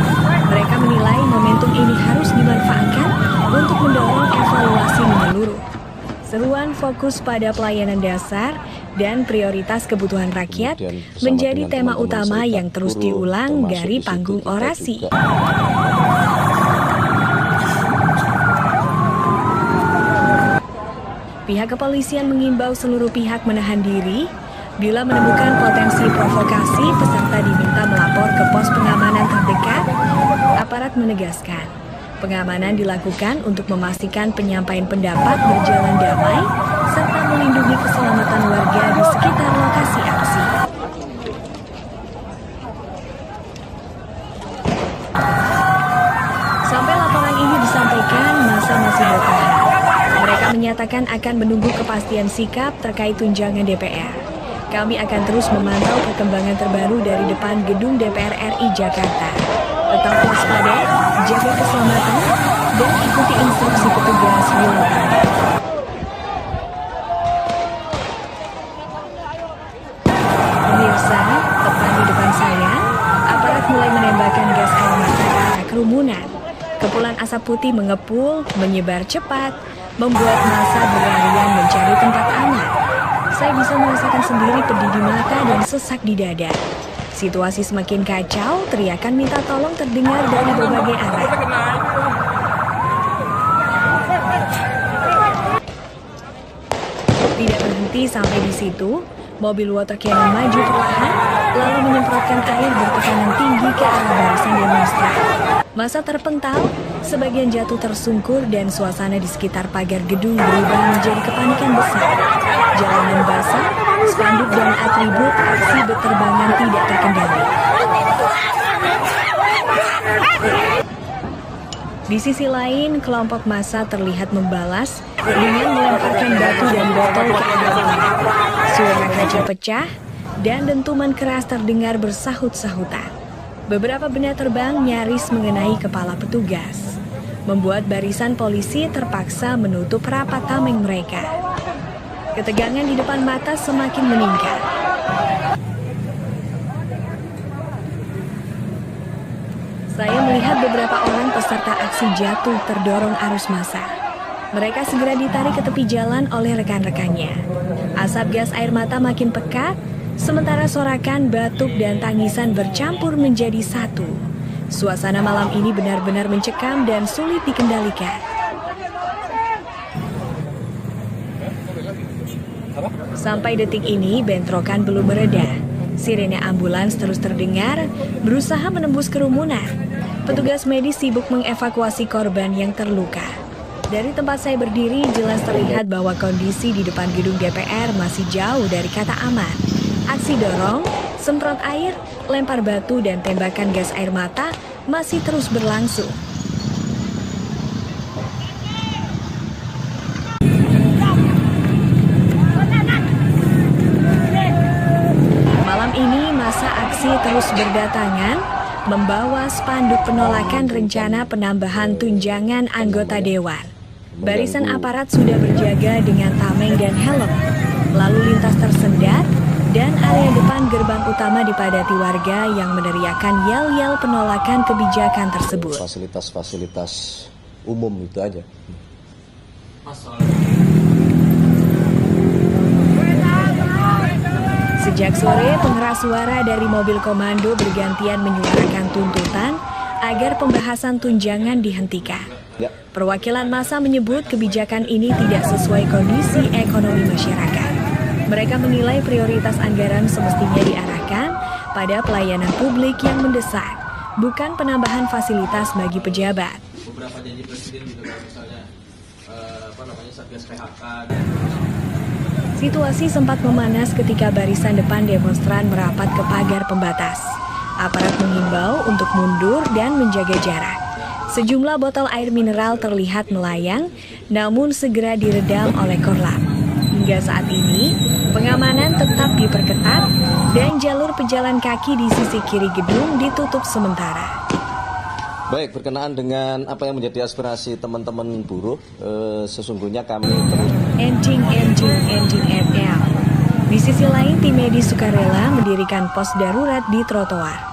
Mereka menilai momentum ini harus dimanfaatkan untuk mendorong evaluasi menyeluruh. Seruan fokus pada pelayanan dasar dan prioritas kebutuhan rakyat menjadi tema utama yang terus diulang dari panggung orasi. Pihak kepolisian mengimbau seluruh pihak menahan diri. Bila menemukan potensi provokasi, peserta diminta melapor ke pos pengamanan terdekat. Aparat menegaskan, pengamanan dilakukan untuk memastikan penyampaian pendapat berjalan damai, serta melindungi keselamatan warga di sekitar lokasi aksi. Sampai laporan ini disampaikan, massa masih bertahan. Mereka menyatakan akan menunggu kepastian sikap terkait tunjangan DPR. Kami akan terus memantau perkembangan terbaru dari depan gedung DPR RI Jakarta. Tetap waspada, jaga keselamatan, dan ikuti instruksi petugas di lapangan. Pemirsa, tepat di depan saya, aparat mulai menembakkan gas air mata ke arah kerumunan. Kepulan asap putih mengepul, menyebar cepat, membuat massa berlarian mencari tempat aman. Saya bisa merasakan sendiri pedih di mata dan sesak di dada. Situasi semakin kacau, teriakan minta tolong terdengar dari berbagai arah. Tidak berhenti sampai di situ, mobil water cannon maju perlahan, lalu menyemprotkan air bertekanan tinggi ke arah barisan demonstran. Massa terpental, sebagian jatuh tersungkur dan suasana di sekitar pagar gedung berubah menjadi kepanikan besar. Jalanan basah, spanduk dan atribut aksi berterbangan tidak terkendali. Di sisi lain, kelompok massa terlihat membalas dengan melemparkan batu dan botol ke arah orang. Suara kaca pecah dan dentuman keras terdengar bersahut-sahutan. Beberapa benda terbang nyaris mengenai kepala petugas, membuat barisan polisi terpaksa menutup rapat tameng mereka. Ketegangan di depan mata semakin meningkat. Saya melihat beberapa orang peserta aksi jatuh terdorong arus massa. Mereka segera ditarik ke tepi jalan oleh rekan-rekannya. Asap gas air mata makin pekat, sementara sorakan, batuk, dan tangisan bercampur menjadi satu. Suasana malam ini benar-benar mencekam dan sulit dikendalikan. Sampai detik ini, bentrokan belum mereda. Sirene ambulans terus terdengar, berusaha menembus kerumunan. Petugas medis sibuk mengevakuasi korban yang terluka. Dari tempat saya berdiri, jelas terlihat bahwa kondisi di depan gedung DPR masih jauh dari kata aman. Aksi dorong, semprot air, lempar batu, dan tembakan gas air mata masih terus berlangsung. Malam ini massa aksi terus berdatangan, membawa spanduk penolakan rencana penambahan tunjangan anggota dewan. Barisan mengganggu. aparat sudah berjaga dengan tameng dan helm. Lalu lintas tersendat dan area depan gerbang utama dipadati warga yang meneriakan yel-yel penolakan kebijakan tersebut. Fasilitas-fasilitas umum itu aja. Sejak sore, pengeras suara dari mobil komando bergantian menyuarakan tuntutan agar pembahasan tunjangan dihentikan. Ya. Perwakilan massa menyebut kebijakan ini tidak sesuai kondisi ekonomi masyarakat. Mereka menilai prioritas anggaran semestinya diarahkan pada pelayanan publik yang mendesak, bukan penambahan fasilitas bagi pejabat. Beberapa janji presiden juga misalnya Satgas PHK. Situasi sempat memanas ketika barisan depan demonstran merapat ke pagar pembatas. Aparat mengimbau untuk mundur dan menjaga jarak. Sejumlah botol air mineral terlihat melayang, namun segera diredam oleh Korlap. Hingga saat ini, pengamanan tetap diperketat dan jalur pejalan kaki di sisi kiri gedung ditutup sementara. Baik, berkenaan dengan apa yang menjadi aspirasi teman-teman buruh, sesungguhnya kami terus Ending NL. Di sisi lain, tim medis sukarela mendirikan pos darurat di trotoar.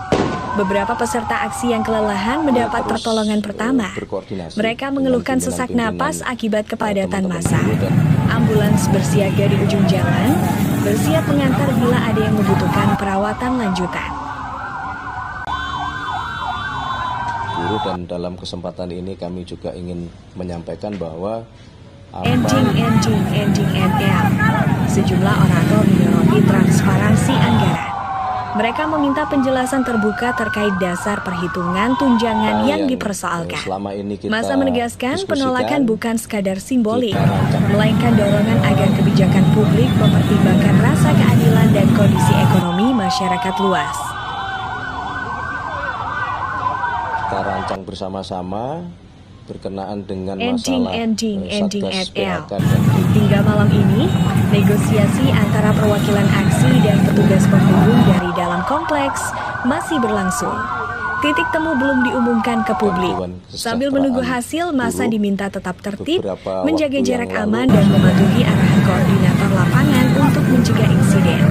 Beberapa peserta aksi yang kelelahan mendapat pertolongan pertama. Mereka mengeluhkan sesak napas akibat kepadatan massa. Ambulans bersiaga di ujung jalan, bersiap mengantar bila ada yang membutuhkan perawatan lanjutan. buruh, dan dalam kesempatan ini kami juga ingin menyampaikan bahwa Ending NL. Sejumlah orator menyoroti transparansi anggaran. Mereka meminta penjelasan terbuka terkait dasar perhitungan tunjangan yang dipersoalkan. Massa menegaskan penolakan bukan sekadar simbolik, melainkan dorongan agar kebijakan publik mempertimbangkan rasa keadilan dan kondisi ekonomi masyarakat luas. Kita rancang bersama-sama berkenaan dengan Ending Satgas NL. PHK dan Hingga malam ini, negosiasi antara perwakilan aksi dan petugas penghubung dari dalam kompleks masih berlangsung. Titik temu belum diumumkan ke publik. Sambil menunggu hasil, massa diminta tetap tertib, menjaga jarak aman dan mematuhi arahan koordinator lapangan untuk mencegah insiden.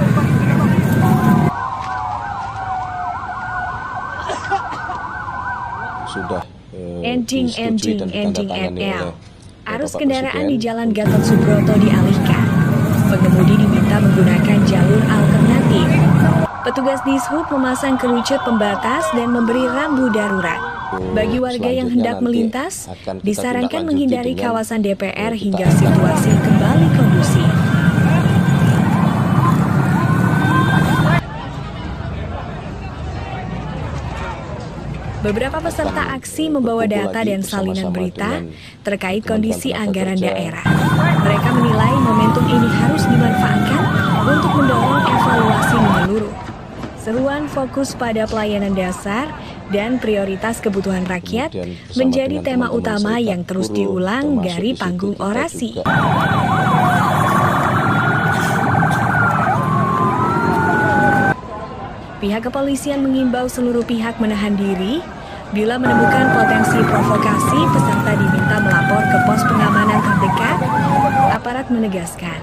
sudah Ending disetujui dan ditandatangani NL. oleh Arus Bapak kendaraan Presiden di Jalan untuk Gatot Subroto dialihkan. Pengemudi diminta menggunakan jalur alternatif. Petugas Dishub memasang kerucut pembatas dan memberi rambu darurat. Bagi warga yang hendak melintas, disarankan menghindari kawasan DPR hingga situasi kembali kondusif. Beberapa peserta aksi membawa data dan salinan berita terkait kondisi anggaran daerah. Mereka menilai momentum ini harus dimanfaatkan untuk mendorong evaluasi menyeluruh. Seruan fokus pada pelayanan dasar dan prioritas kebutuhan rakyat menjadi tema utama yang terus diulang dari panggung orasi. Pihak kepolisian mengimbau seluruh pihak menahan diri. Bila menemukan potensi provokasi, peserta diminta melapor ke pos pengamanan terdekat. Aparat menegaskan,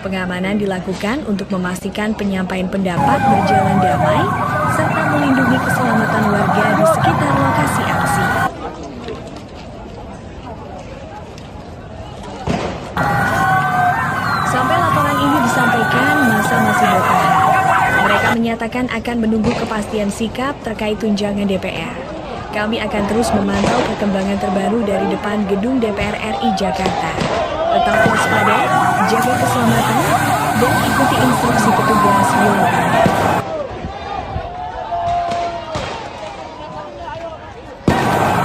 pengamanan dilakukan untuk memastikan penyampaian pendapat berjalan damai, serta melindungi keselamatan warga di sekitar lokasi aksi. Sampai laporan ini disampaikan, massa masih bertahan. Mereka menyatakan akan menunggu kepastian sikap terkait tunjangan DPR. Kami akan terus memantau perkembangan terbaru dari depan gedung DPR RI Jakarta. Tetap waspada, jaga keselamatan, dan ikuti instruksi petugas di lapangan.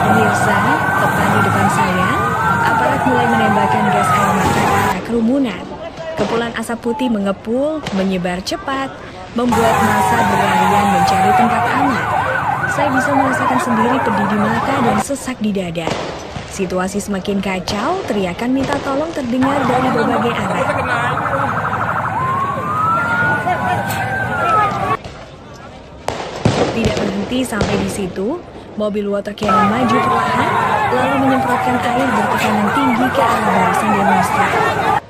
Pemirsa, tepat di depan saya, aparat mulai menembakkan gas air mata ke arah kerumunan. Kepulan asap putih mengepul, menyebar cepat, membuat massa berlarian mencari tempat aman. Saya bisa merasakan sendiri pedih di mata dan sesak di dada. Situasi semakin kacau, teriakan minta tolong terdengar dari berbagai arah. Tidak berhenti sampai di situ, mobil water cannon maju perlahan lalu menyemprotkan air bertekanan tinggi ke arah barisan demonstran.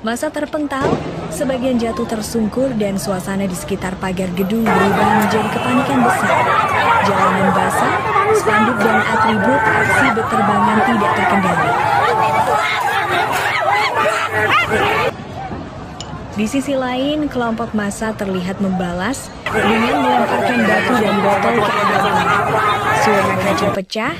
Massa terpental, sebagian jatuh tersungkur dan suasana di sekitar pagar gedung berubah menjadi kepanikan besar. Jalanan basah, spanduk dan atribut aksi berterbangan tidak terkendali. Di sisi lain, kelompok massa terlihat membalas dengan melemparkan batu dan botol ke arah orang. Suara kaca pecah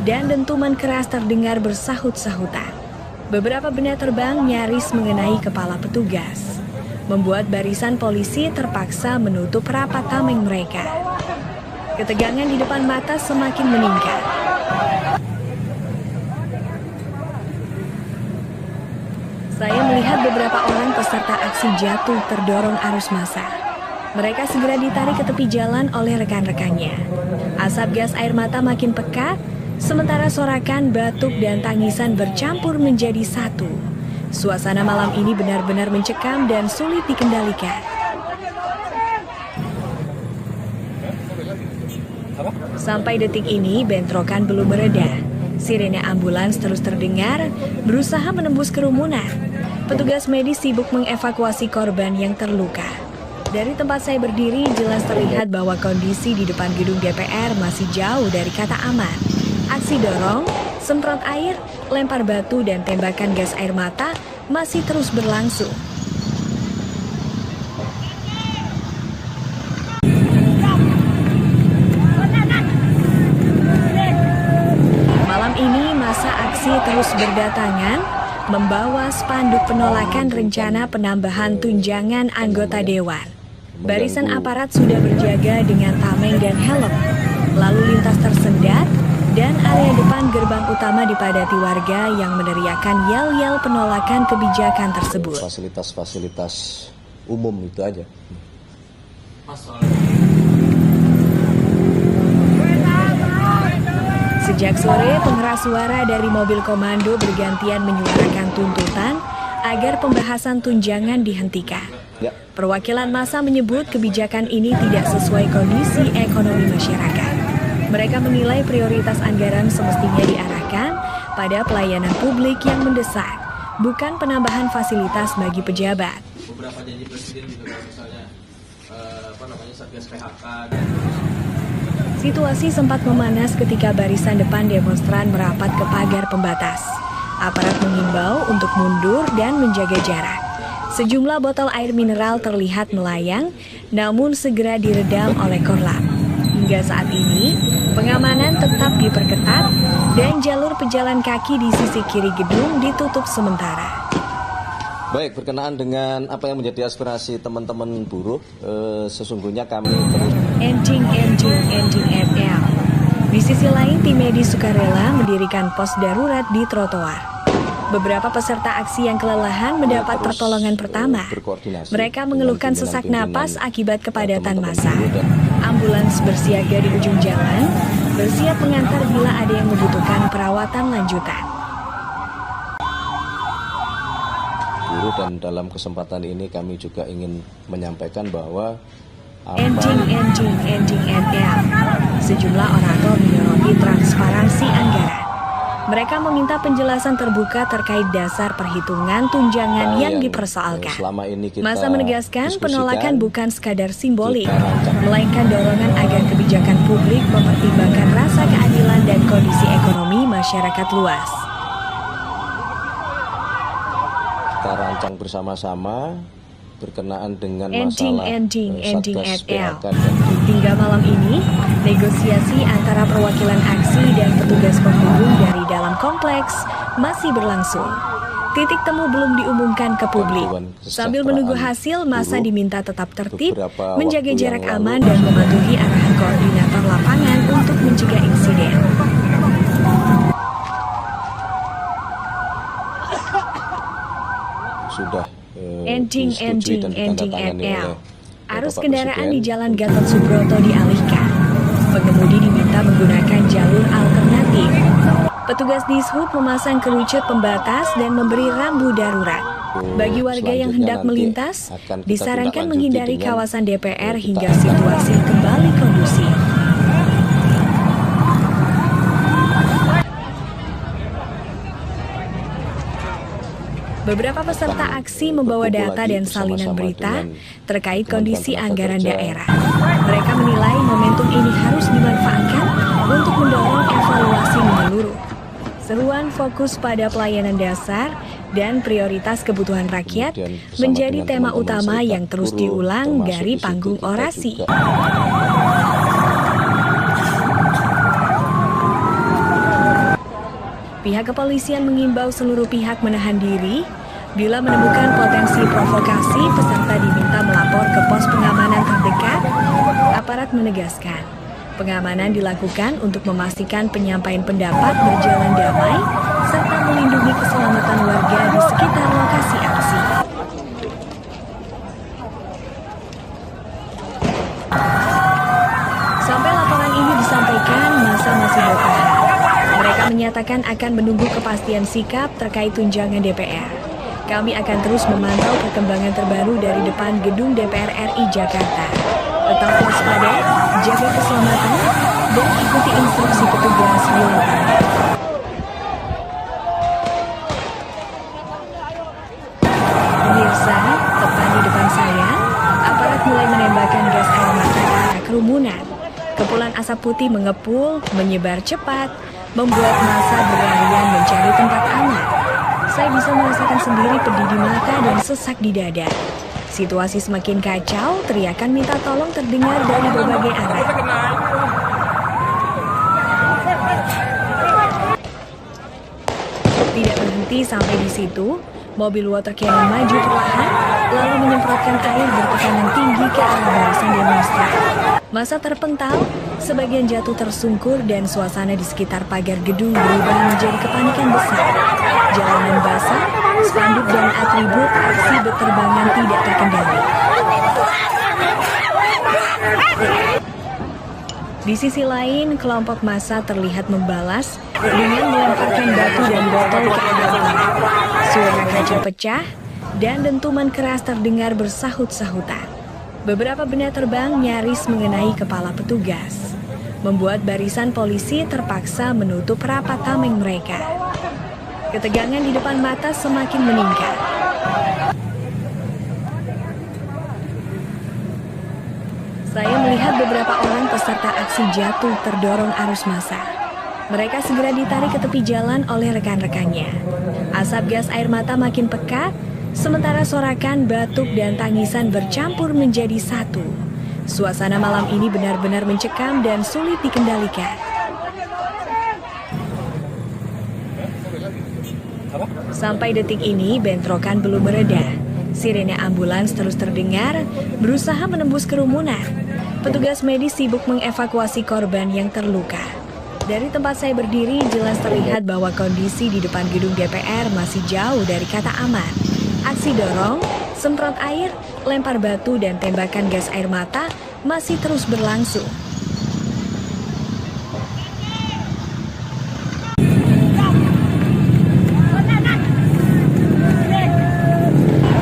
dan dentuman keras terdengar bersahut-sahutan. Beberapa benda terbang nyaris mengenai kepala petugas, membuat barisan polisi terpaksa menutup rapat tameng mereka. Ketegangan di depan mata semakin meningkat. Saya melihat beberapa orang peserta aksi jatuh terdorong arus massa. Mereka segera ditarik ke tepi jalan oleh rekan-rekannya. Asap gas air mata makin pekat, sementara sorakan, batuk, dan tangisan bercampur menjadi satu. Suasana malam ini benar-benar mencekam dan sulit dikendalikan. Sampai detik ini, bentrokan belum mereda. Sirene ambulans terus terdengar, berusaha menembus kerumunan. Petugas medis sibuk mengevakuasi korban yang terluka. Dari tempat saya berdiri, jelas terlihat bahwa kondisi di depan gedung DPR masih jauh dari kata aman. Aksi dorong, semprot air, lempar batu, dan tembakan gas air mata masih terus berlangsung. Malam ini massa aksi terus berdatangan, membawa spanduk penolakan rencana penambahan tunjangan anggota dewan. Barisan aparat sudah berjaga dengan tameng dan helm. Lalu lintas tersendat dan area depan gerbang utama dipadati warga yang meneriakan yel-yel penolakan kebijakan tersebut. Fasilitas-fasilitas umum itu aja. Sejak sore, pengeras suara dari mobil komando bergantian menyuarakan tuntutan agar pembahasan tunjangan dihentikan. Perwakilan massa menyebut kebijakan ini tidak sesuai kondisi ekonomi masyarakat. Mereka menilai prioritas anggaran semestinya diarahkan pada pelayanan publik yang mendesak, bukan penambahan fasilitas bagi pejabat. Beberapa janji presiden gitu kan, misalnya Satgas PHK. Situasi sempat memanas ketika barisan depan demonstran merapat ke pagar pembatas. Aparat mengimbau untuk mundur dan menjaga jarak. Sejumlah botol air mineral terlihat melayang, namun segera diredam oleh Korlap. Hingga saat ini, pengamanan tetap diperketat dan jalur pejalan kaki di sisi kiri gedung ditutup sementara. Baik, berkenaan dengan apa yang menjadi aspirasi teman-teman buruh, sesungguhnya kami terus Ending ML. Di sisi lain, tim medis sukarela mendirikan pos darurat di trotoar. Beberapa peserta aksi yang kelelahan mendapat pertolongan pertama. Mereka mengeluhkan sesak napas akibat kepadatan massa. Ambulans bersiaga di ujung jalan, bersiap mengantar bila ada yang membutuhkan perawatan lanjutan. Dan dalam kesempatan ini kami juga ingin menyampaikan bahwa Ending ML. Sejumlah orator menyoroti transparansi anggaran. Mereka meminta penjelasan terbuka terkait dasar perhitungan tunjangan yang dipersoalkan. Massa menegaskan penolakan bukan sekadar simbolik, melainkan dorongan agar kebijakan publik mempertimbangkan rasa keadilan dan kondisi ekonomi masyarakat luas. Kita rancang bersama-sama berkenaan dengan masalah Satgas PHK. Hingga malam ini, negosiasi antara perwakilan aksi dan petugas penghubung dari dalam kompleks masih berlangsung. Titik temu belum diumumkan ke publik. Sambil menunggu hasil, massa diminta tetap tertib, menjaga jarak aman dan mematuhi arahan koordinator lapangan untuk mencegah insiden. Sudah Ending ML. Arus kendaraan di Jalan Gatot Subroto dialihkan. Pengemudi diminta menggunakan jalur alternatif. Petugas Dishub memasang kerucut pembatas dan memberi rambu darurat. Bagi warga yang hendak melintas, disarankan menghindari kawasan DPR hingga situasi kembali kondusif. Beberapa peserta aksi membawa data dan salinan berita terkait kondisi anggaran daerah. Mereka menilai momentum ini harus dimanfaatkan untuk mendorong evaluasi menyeluruh. Seruan fokus pada pelayanan dasar dan prioritas kebutuhan rakyat menjadi tema utama yang terus diulang dari panggung orasi. Pihak kepolisian mengimbau seluruh pihak menahan diri. Bila menemukan potensi provokasi, peserta diminta melapor ke pos pengamanan terdekat. Aparat menegaskan, pengamanan dilakukan untuk memastikan penyampaian pendapat berjalan damai, serta melindungi keselamatan warga di sekitar lokasi aksi. Sampai laporan ini disampaikan, masa masih bertahan. Mereka menyatakan akan menunggu kepastian sikap terkait tunjangan DPR. Kami akan terus memantau perkembangan terbaru dari depan gedung DPR RI Jakarta. Tetap waspada, jaga keselamatan, dan ikuti instruksi petugas di lapangan. Pemirsa, tepat di depan saya, aparat mulai menembakkan gas air mata ke arah kerumunan. Kepulan asap putih mengepul, menyebar cepat, membuat massa berlarian mencari tempat aman. Saya bisa merasakan sendiri pedih di mata dan sesak di dada. Situasi semakin kacau, teriakan minta tolong terdengar dari berbagai arah. Tidak berhenti sampai di situ, mobil water cannon maju perlahan, lalu menyemprotkan air bertekanan tinggi ke arah barisan demonstran. Massa terpental, sebagian jatuh tersungkur dan suasana di sekitar pagar gedung berubah menjadi kepanikan besar. Jalanan basah, spanduk dan atribut aksi berterbangan tidak terkendali. Di sisi lain, kelompok massa terlihat membalas dengan melemparkan batu dan botol ke arah orang. Suara kaca pecah dan dentuman keras terdengar bersahut-sahutan. Beberapa benda terbang nyaris mengenai kepala petugas, membuat barisan polisi terpaksa menutup rapat tameng mereka. Ketegangan di depan mata semakin meningkat. Saya melihat beberapa orang peserta aksi jatuh terdorong arus massa. Mereka segera ditarik ke tepi jalan oleh rekan-rekannya. Asap gas air mata makin pekat, sementara sorakan, batuk, dan tangisan bercampur menjadi satu. Suasana malam ini benar-benar mencekam dan sulit dikendalikan. Sampai detik ini, bentrokan belum mereda. Sirene ambulans terus terdengar, berusaha menembus kerumunan. Petugas medis sibuk mengevakuasi korban yang terluka. Dari tempat saya berdiri, jelas terlihat bahwa kondisi di depan gedung DPR masih jauh dari kata aman. Aksi dorong, semprot air, lempar batu, dan tembakan gas air mata masih terus berlangsung.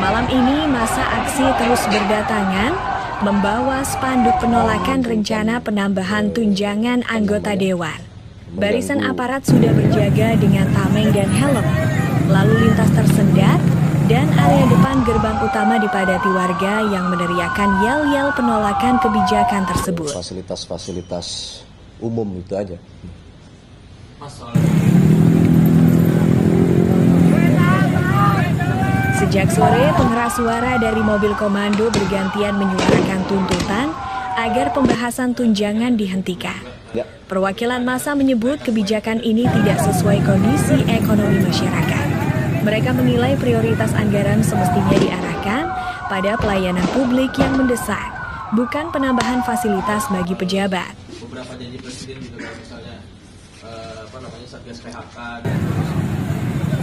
Malam ini massa aksi terus berdatangan, membawa spanduk penolakan rencana penambahan tunjangan anggota dewan. Barisan aparat sudah berjaga dengan tameng dan helm. Lalu lintas tersendat, dan area depan gerbang utama dipadati warga yang meneriakan yel-yel penolakan kebijakan tersebut. Fasilitas-fasilitas umum itu aja. Sejak sore, pengeras suara dari mobil komando bergantian menyuarakan tuntutan agar pembahasan tunjangan dihentikan. Perwakilan massa menyebut kebijakan ini tidak sesuai kondisi ekonomi masyarakat. Mereka menilai prioritas anggaran semestinya diarahkan pada pelayanan publik yang mendesak, bukan penambahan fasilitas bagi pejabat. Beberapa janji presiden juga misalnya Satgas PHK.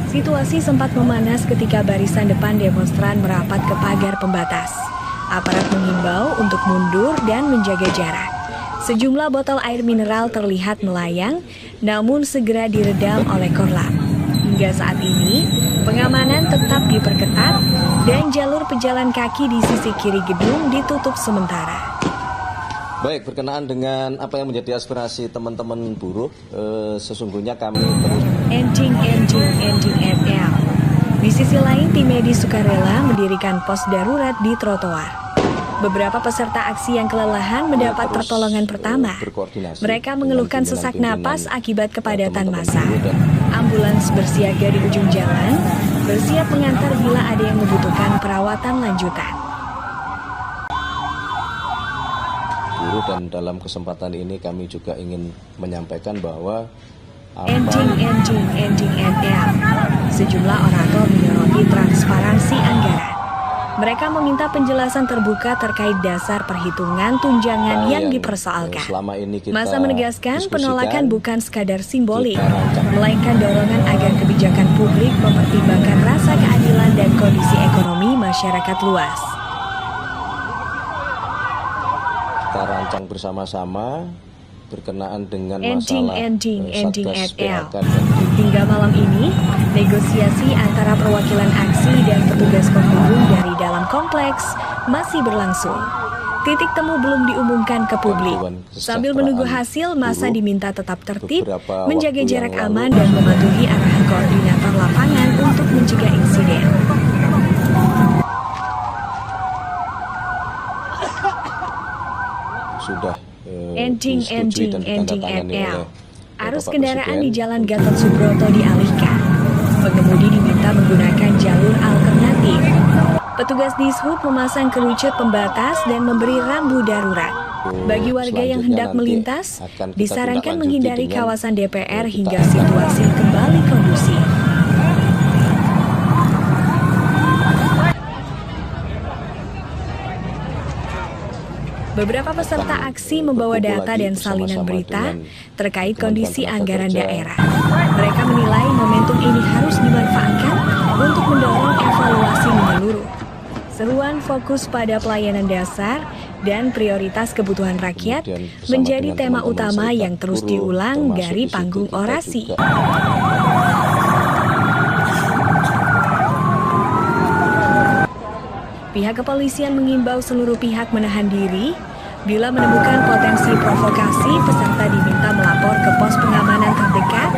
Situasi sempat memanas ketika barisan depan demonstran merapat ke pagar pembatas. Aparat mengimbau untuk mundur dan menjaga jarak. Sejumlah botol air mineral terlihat melayang, namun segera diredam oleh Korlap. Hingga saat ini, pengamanan tetap diperketat dan jalur pejalan kaki di sisi kiri gedung ditutup sementara. Baik, berkenaan dengan apa yang menjadi aspirasi teman-teman buruh, sesungguhnya kami terus... Enjing FM, Di sisi lain, tim medis sukarela mendirikan pos darurat di trotoar. Beberapa peserta aksi yang kelelahan mendapat pertolongan pertama. Mereka mengeluhkan sesak napas akibat kepadatan massa. Ambulans bersiaga di ujung jalan, bersiap mengantar bila ada yang membutuhkan perawatan lanjutan. Dan dalam kesempatan ini kami juga ingin menyampaikan bahwa sejumlah orator menyoroti transparansi anggaran. Mereka meminta penjelasan terbuka terkait dasar perhitungan tunjangan yang dipersoalkan. Massa menegaskan penolakan bukan sekadar simbolik, melainkan dorongan agar kebijakan publik mempertimbangkan rasa keadilan dan kondisi ekonomi masyarakat luas. Kita rancang bersama-sama berkenaan dengan masalah Satgas PHK. Hingga malam ini, negosiasi antara perwakilan aksi dan petugas penghubung dari dalam kompleks masih berlangsung. Titik temu belum diumumkan ke publik. Sambil menunggu hasil, massa diminta tetap tertib, menjaga jarak aman dan mematuhi arahan koordinator lapangan untuk mencegah insiden. Sudah Arus kendaraan di Jalan Gatot Subroto dialihkan. Pengemudi diminta menggunakan jalur alternatif. Petugas Dishub memasang kerucut pembatas dan memberi rambu darurat. Bagi warga yang hendak melintas, disarankan menghindari kawasan DPR hingga situasi kembali kondusif. Beberapa peserta aksi membawa data dan salinan berita terkait kondisi anggaran daerah. Mereka menilai momentum ini harus dimanfaatkan untuk mendorong evaluasi menyeluruh. Seruan fokus pada pelayanan dasar dan prioritas kebutuhan rakyat menjadi tema utama yang terus diulang dari panggung orasi. Pihak kepolisian mengimbau seluruh pihak menahan diri. Bila menemukan potensi provokasi, peserta diminta melapor ke pos pengamanan terdekat.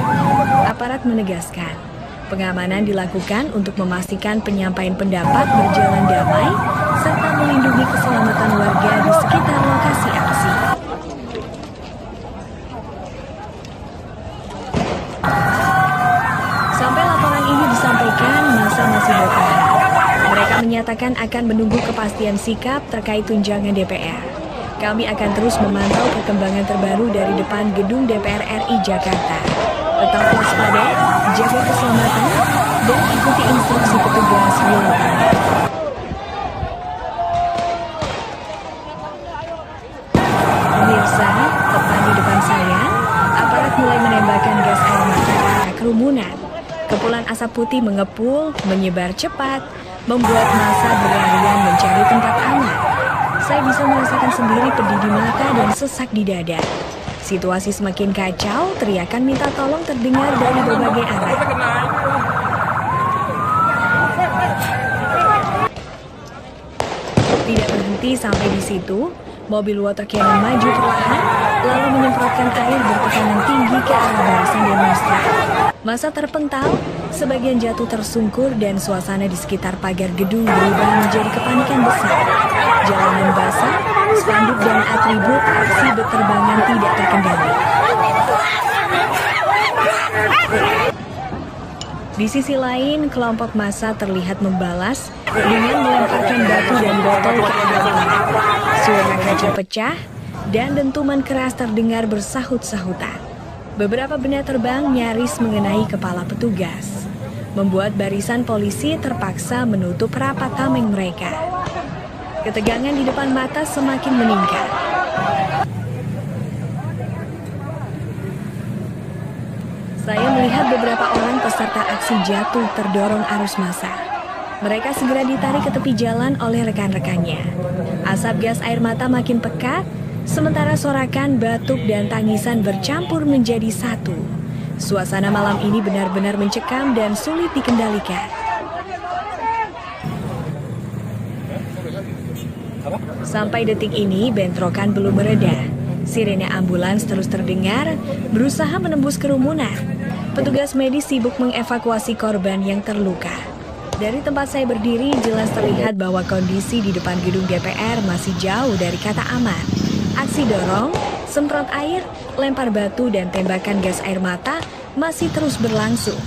Aparat menegaskan, pengamanan dilakukan untuk memastikan penyampaian pendapat berjalan damai, serta melindungi keselamatan warga di sekitar lokasi aksi. Sampai laporan ini disampaikan, massa masih bertahan. Mereka menyatakan akan menunggu kepastian sikap terkait tunjangan DPR. Kami akan terus memantau perkembangan terbaru dari depan gedung DPR RI Jakarta. Tetap waspada, jaga keselamatan, dan ikuti instruksi petugas di lapangan. Pemirsa, tepat di depan saya, aparat mulai menembakkan gas air mata ke arah kerumunan. Kepulan asap putih mengepul, menyebar cepat, membuat massa berlarian mencari tempat aman. Saya bisa merasakan sendiri pedih di mata dan sesak di dada. Situasi semakin kacau, teriakan minta tolong terdengar dari berbagai arah. Tidak berhenti sampai di situ, mobil water cannon maju perlahan, lalu menyemprotkan air bertekanan tinggi ke arah barisan demonstran. Massa terpental, sebagian jatuh tersungkur dan suasana di sekitar pagar gedung berubah menjadi kepanikan besar. Jalanan basah, spanduk dan atribut aksi berterbangan tidak terkendali. Di sisi lain, kelompok massa terlihat membalas dengan melemparkan batu dan botol ke arah aparat. Suara kaca pecah dan dentuman keras terdengar bersahut-sahutan. Beberapa benda terbang nyaris mengenai kepala petugas, membuat barisan polisi terpaksa menutup rapat tameng mereka. Ketegangan di depan mata semakin meningkat. Saya melihat beberapa orang peserta aksi jatuh terdorong arus massa. Mereka segera ditarik ke tepi jalan oleh rekan-rekannya. Asap gas air mata makin pekat, sementara sorakan, batuk, dan tangisan bercampur menjadi satu. Suasana malam ini benar-benar mencekam dan sulit dikendalikan. Sampai detik ini, bentrokan belum mereda. Sirene ambulans terus terdengar, berusaha menembus kerumunan. Petugas medis sibuk mengevakuasi korban yang terluka. Dari tempat saya berdiri, jelas terlihat bahwa kondisi di depan gedung DPR masih jauh dari kata aman. Aksi dorong, semprot air, lempar batu, dan tembakan gas air mata masih terus berlangsung.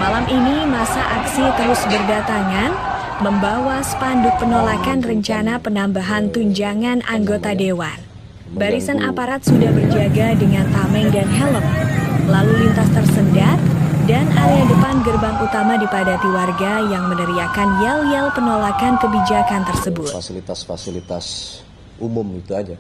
Malam ini masa aksi terus berdatangan, membawa spanduk penolakan rencana penambahan tunjangan anggota dewan. Barisan aparat sudah berjaga dengan tameng dan helm, lalu lintas tersendat, dan area depan gerbang utama dipadati warga yang meneriakan yel-yel penolakan kebijakan tersebut. Fasilitas-fasilitas umum itu aja.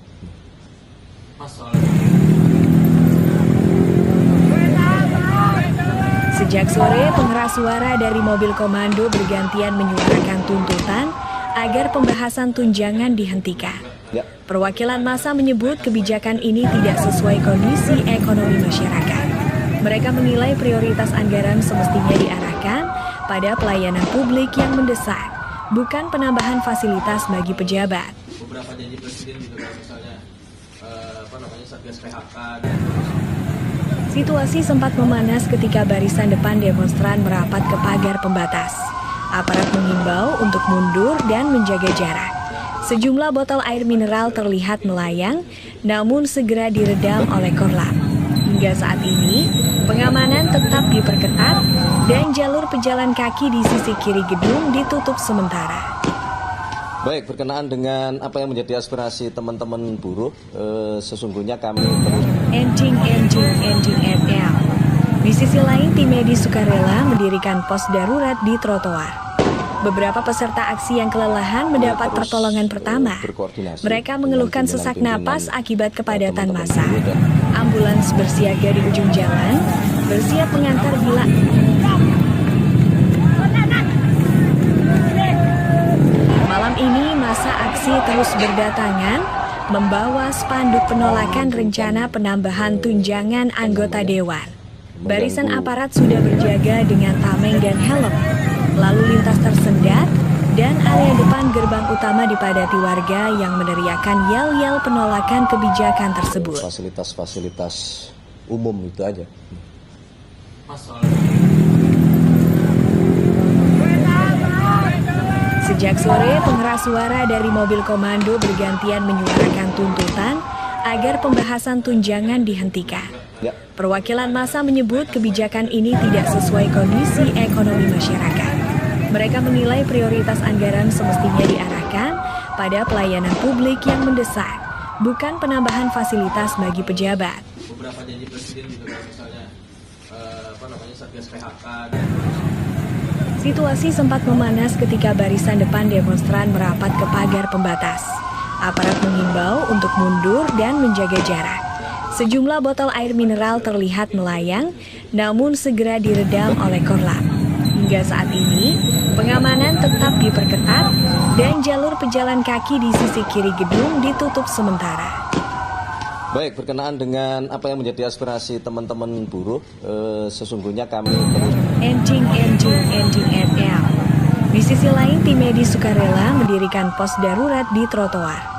Sejak sore, pengeras suara dari mobil komando bergantian menyuarakan tuntutan agar pembahasan tunjangan dihentikan. Perwakilan massa menyebut kebijakan ini tidak sesuai kondisi ekonomi masyarakat. Mereka menilai prioritas anggaran semestinya diarahkan pada pelayanan publik yang mendesak, bukan penambahan fasilitas bagi pejabat. Beberapa janji presiden gitu kan, misalnya Satgas PHK. Situasi sempat memanas ketika barisan depan demonstran merapat ke pagar pembatas. Aparat mengimbau untuk mundur dan menjaga jarak. Sejumlah botol air mineral terlihat melayang, namun segera diredam oleh Korlap. Hingga saat ini, pengamanan tetap diperketat dan jalur pejalan kaki di sisi kiri gedung ditutup sementara. Baik, berkenaan dengan apa yang menjadi aspirasi teman-teman buruh, sesungguhnya kami terus Ending NL. Di sisi lain, tim medis sukarela mendirikan pos darurat di trotoar. Beberapa peserta aksi yang kelelahan mendapat pertolongan pertama. Mereka mengeluhkan sesak napas akibat kepadatan massa. Ambulans bersiaga di ujung jalan, bersiap mengantar bila malam ini massa aksi terus berdatangan, membawa spanduk penolakan rencana penambahan tunjangan anggota dewan. Barisan aparat sudah berjaga dengan tameng dan helm, lalu lintas tersendat, dan area depan gerbang utama dipadati warga yang meneriakan yel-yel penolakan kebijakan tersebut. Fasilitas-fasilitas umum itu aja. Sejak sore, pengeras suara dari mobil komando bergantian menyuarakan tuntutan agar pembahasan tunjangan dihentikan. Perwakilan massa menyebut kebijakan ini tidak sesuai kondisi ekonomi masyarakat. Mereka menilai prioritas anggaran semestinya diarahkan pada pelayanan publik yang mendesak, bukan penambahan fasilitas bagi pejabat. Beberapa janji presiden gitu kan, misalnya Satgas PHK. Situasi sempat memanas ketika barisan depan demonstran merapat ke pagar pembatas. Aparat mengimbau untuk mundur dan menjaga jarak. Sejumlah botol air mineral terlihat melayang, namun segera diredam oleh Korlap. Hingga saat ini, pengamanan tetap diperketat dan jalur pejalan kaki di sisi kiri gedung ditutup sementara. Baik, berkenaan dengan apa yang menjadi aspirasi teman-teman buruh, sesungguhnya kami terus Ending NL. Di sisi lain, tim medis sukarela mendirikan pos darurat di trotoar.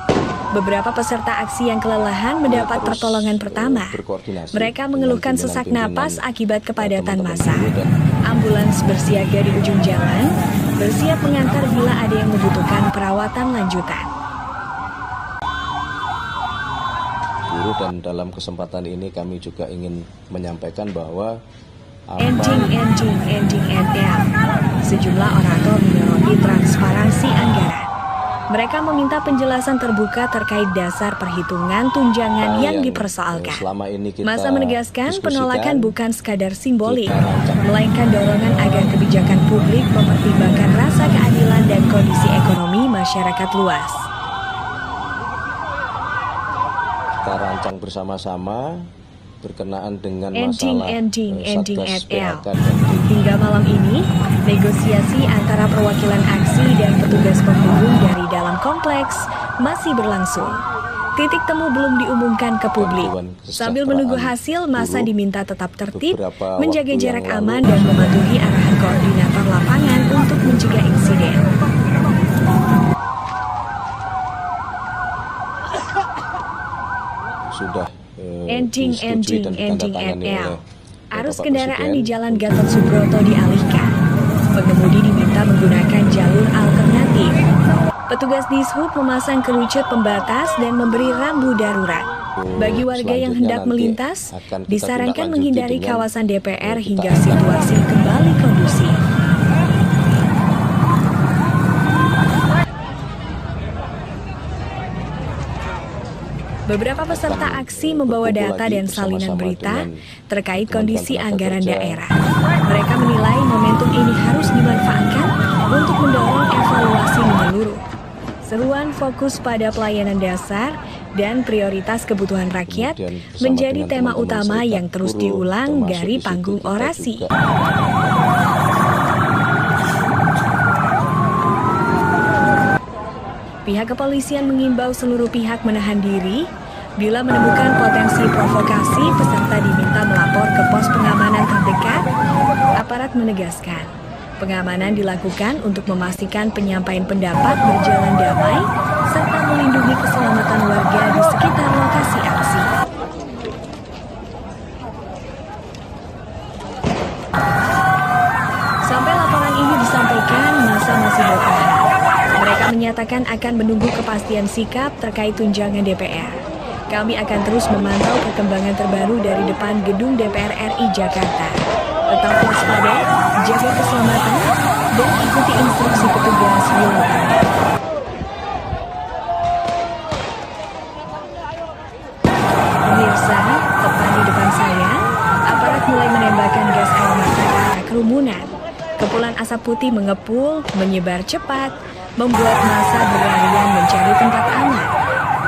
Beberapa peserta aksi yang kelelahan mendapat pertolongan pertama. Mereka mengeluhkan sesak napas akibat kepadatan massa. Ambulans bersiaga di ujung jalan, bersiap mengantar bila ada yang membutuhkan perawatan lanjutan. Buruh, dan dalam kesempatan ini kami juga ingin menyampaikan bahwa Ending NL. Sejumlah orator menyoroti transparansi anggaran. Mereka meminta penjelasan terbuka terkait dasar perhitungan tunjangan yang dipersoalkan. Massa menegaskan penolakan bukan sekadar simbolik, melainkan dorongan agar kebijakan publik mempertimbangkan rasa keadilan dan kondisi ekonomi masyarakat luas. Kita rancang bersama-sama berkenaan dengan Ending masalah Satgas NL. PHK. Hingga malam ini, negosiasi antara perwakilan aksi dan petugas penghubung dari dalam kompleks masih berlangsung. Titik temu belum diumumkan ke publik. Sambil menunggu hasil, massa diminta tetap tertib, menjaga jarak aman dan mematuhi arahan koordinator lapangan untuk mencegah insiden. disetujui dan ditandatangani oleh Arus Bapak kendaraan Presiden. di Jalan Gatot Subroto dialihkan. Pengemudi diminta menggunakan jalur alternatif. Petugas Dishub memasang kerucut pembatas dan memberi rambu darurat. Bagi warga yang hendak melintas, disarankan menghindari kawasan DPR hingga situasi kembali kondusif. Beberapa peserta aksi membawa data dan salinan berita terkait kondisi anggaran daerah. Mereka menilai momentum ini harus dimanfaatkan untuk mendorong evaluasi menyeluruh. Seruan fokus pada pelayanan dasar dan prioritas kebutuhan rakyat menjadi tema utama yang terus diulang dari panggung orasi. Pihak kepolisian mengimbau seluruh pihak menahan diri. Bila menemukan potensi provokasi, peserta diminta melapor ke pos pengamanan terdekat. Aparat menegaskan, pengamanan dilakukan untuk memastikan penyampaian pendapat berjalan damai, serta melindungi keselamatan warga di sekitar lokasi aksi. Sampai laporan ini disampaikan, masa masih bertahan. Mereka menyatakan akan menunggu kepastian sikap terkait tunjangan DPR. Kami akan terus memantau perkembangan terbaru dari depan gedung DPR RI Jakarta. Tetap waspada, jaga keselamatan, dan ikuti instruksi petugas di lapangan. Pemirsa, tepat di depan saya, aparat mulai menembakkan gas air mata ke arah kerumunan. Kepulan asap putih mengepul, menyebar cepat, membuat massa berlarian mencari tempat aman.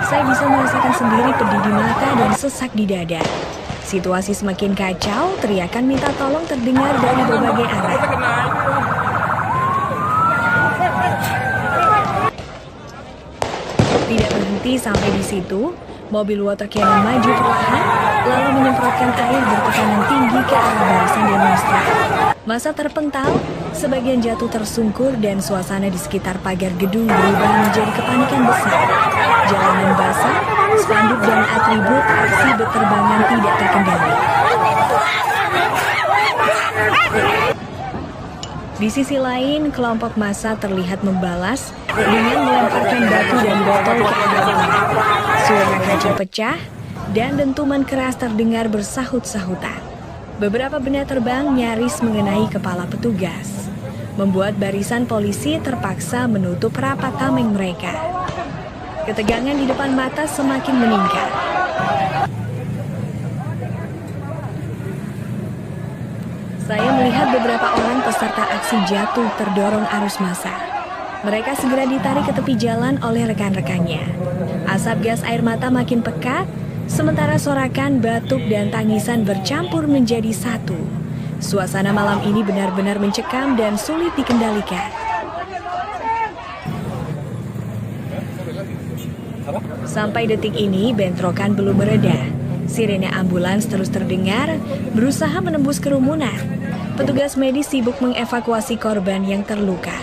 Saya bisa merasakan sendiri pedih di mata dan sesak di dada. Situasi semakin kacau, teriakan minta tolong terdengar dari berbagai arah. Tidak berhenti sampai di situ, mobil water cannon maju perlahan, lalu menyemprotkan air bertekanan tinggi ke arah barisan demonstran. Massa terpental, sebagian jatuh tersungkur dan suasana di sekitar pagar gedung berubah menjadi kepanikan besar. Jalanan basah, spanduk dan atribut aksi berterbangan tidak terkendali. Di sisi lain, kelompok massa terlihat membalas dengan melemparkan batu dan botol ke arah orang. Suara kaca pecah dan dentuman keras terdengar bersahut-sahutan. Beberapa benda terbang nyaris mengenai kepala petugas, membuat barisan polisi terpaksa menutup rapat tameng mereka. Ketegangan di depan mata semakin meningkat. Saya melihat beberapa orang peserta aksi jatuh terdorong arus massa. Mereka segera ditarik ke tepi jalan oleh rekan-rekannya. Asap gas air mata makin pekat, sementara sorakan, batuk, dan tangisan bercampur menjadi satu. Suasana malam ini benar-benar mencekam dan sulit dikendalikan. Sampai detik ini, bentrokan belum mereda. Sirene ambulans terus terdengar, berusaha menembus kerumunan. Petugas medis sibuk mengevakuasi korban yang terluka.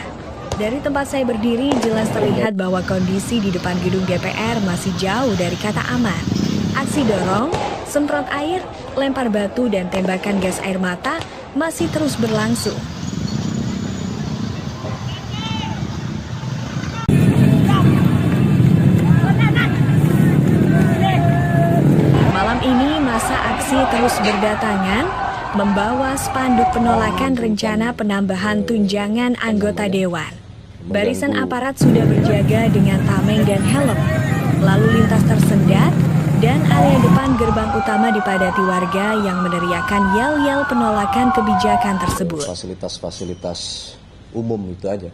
Dari tempat saya berdiri, jelas terlihat bahwa kondisi di depan gedung DPR masih jauh dari kata aman. Aksi dorong, semprot air, lempar batu, dan tembakan gas air mata masih terus berlangsung. Malam ini massa aksi terus berdatangan, membawa spanduk penolakan rencana penambahan tunjangan anggota dewan. Barisan aparat sudah berjaga dengan tameng dan helm. Lalu lintas tersendat dan area depan gerbang utama dipadati warga yang meneriakan yel-yel penolakan kebijakan tersebut. Fasilitas-fasilitas umum itu aja.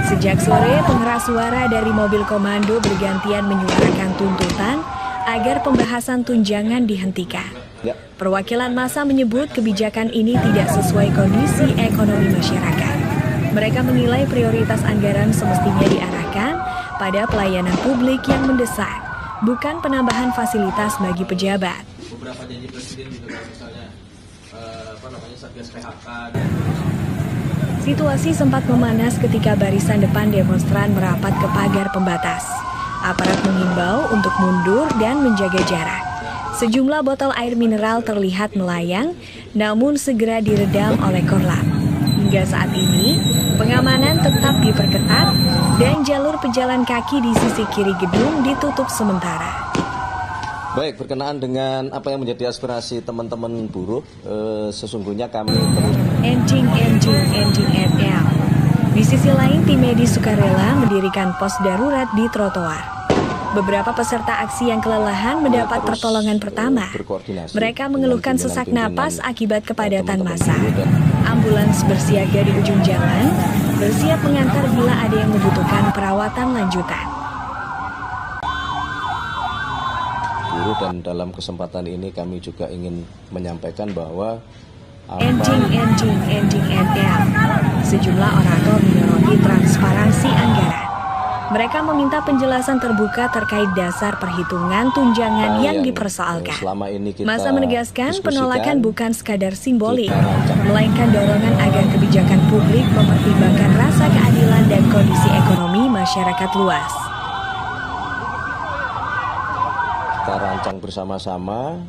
Sejak sore, pengeras suara dari mobil komando bergantian menyuarakan tuntutan agar pembahasan tunjangan dihentikan. Ya. Perwakilan massa menyebut kebijakan ini tidak sesuai kondisi ekonomi masyarakat. Mereka menilai prioritas anggaran semestinya diarahkan pada pelayanan publik yang mendesak, bukan penambahan fasilitas bagi pejabat. Beberapa janji presiden juga misalnya Satgas PHK. Situasi sempat memanas ketika barisan depan demonstran merapat ke pagar pembatas. Aparat mengimbau untuk mundur dan menjaga jarak. Sejumlah botol air mineral terlihat melayang, namun segera diredam oleh Korlap. Hingga saat ini, pengamanan tetap diperketat dan jalur pejalan kaki di sisi kiri gedung ditutup sementara. Baik, berkenaan dengan apa yang menjadi aspirasi teman-teman buruh, sesungguhnya kami terus Ending NL. Di sisi lain, tim medis sukarela mendirikan pos darurat di trotoar. Beberapa peserta aksi yang kelelahan mendapat pertolongan pertama. Mereka mengeluhkan sesak napas akibat kepadatan massa. Ambulans bersiaga di ujung jalan, bersiap mengantar bila ada yang membutuhkan perawatan lanjutan. Dan dalam kesempatan ini kami juga ingin menyampaikan bahwa Ending NL. Sejumlah orator menyoroti transparansi anggaran. Mereka meminta penjelasan terbuka terkait dasar perhitungan tunjangan yang dipersoalkan. Massa menegaskan penolakan bukan sekadar simbolik, melainkan dorongan agar kebijakan publik mempertimbangkan rasa keadilan dan kondisi ekonomi masyarakat luas. Kita rancang bersama-sama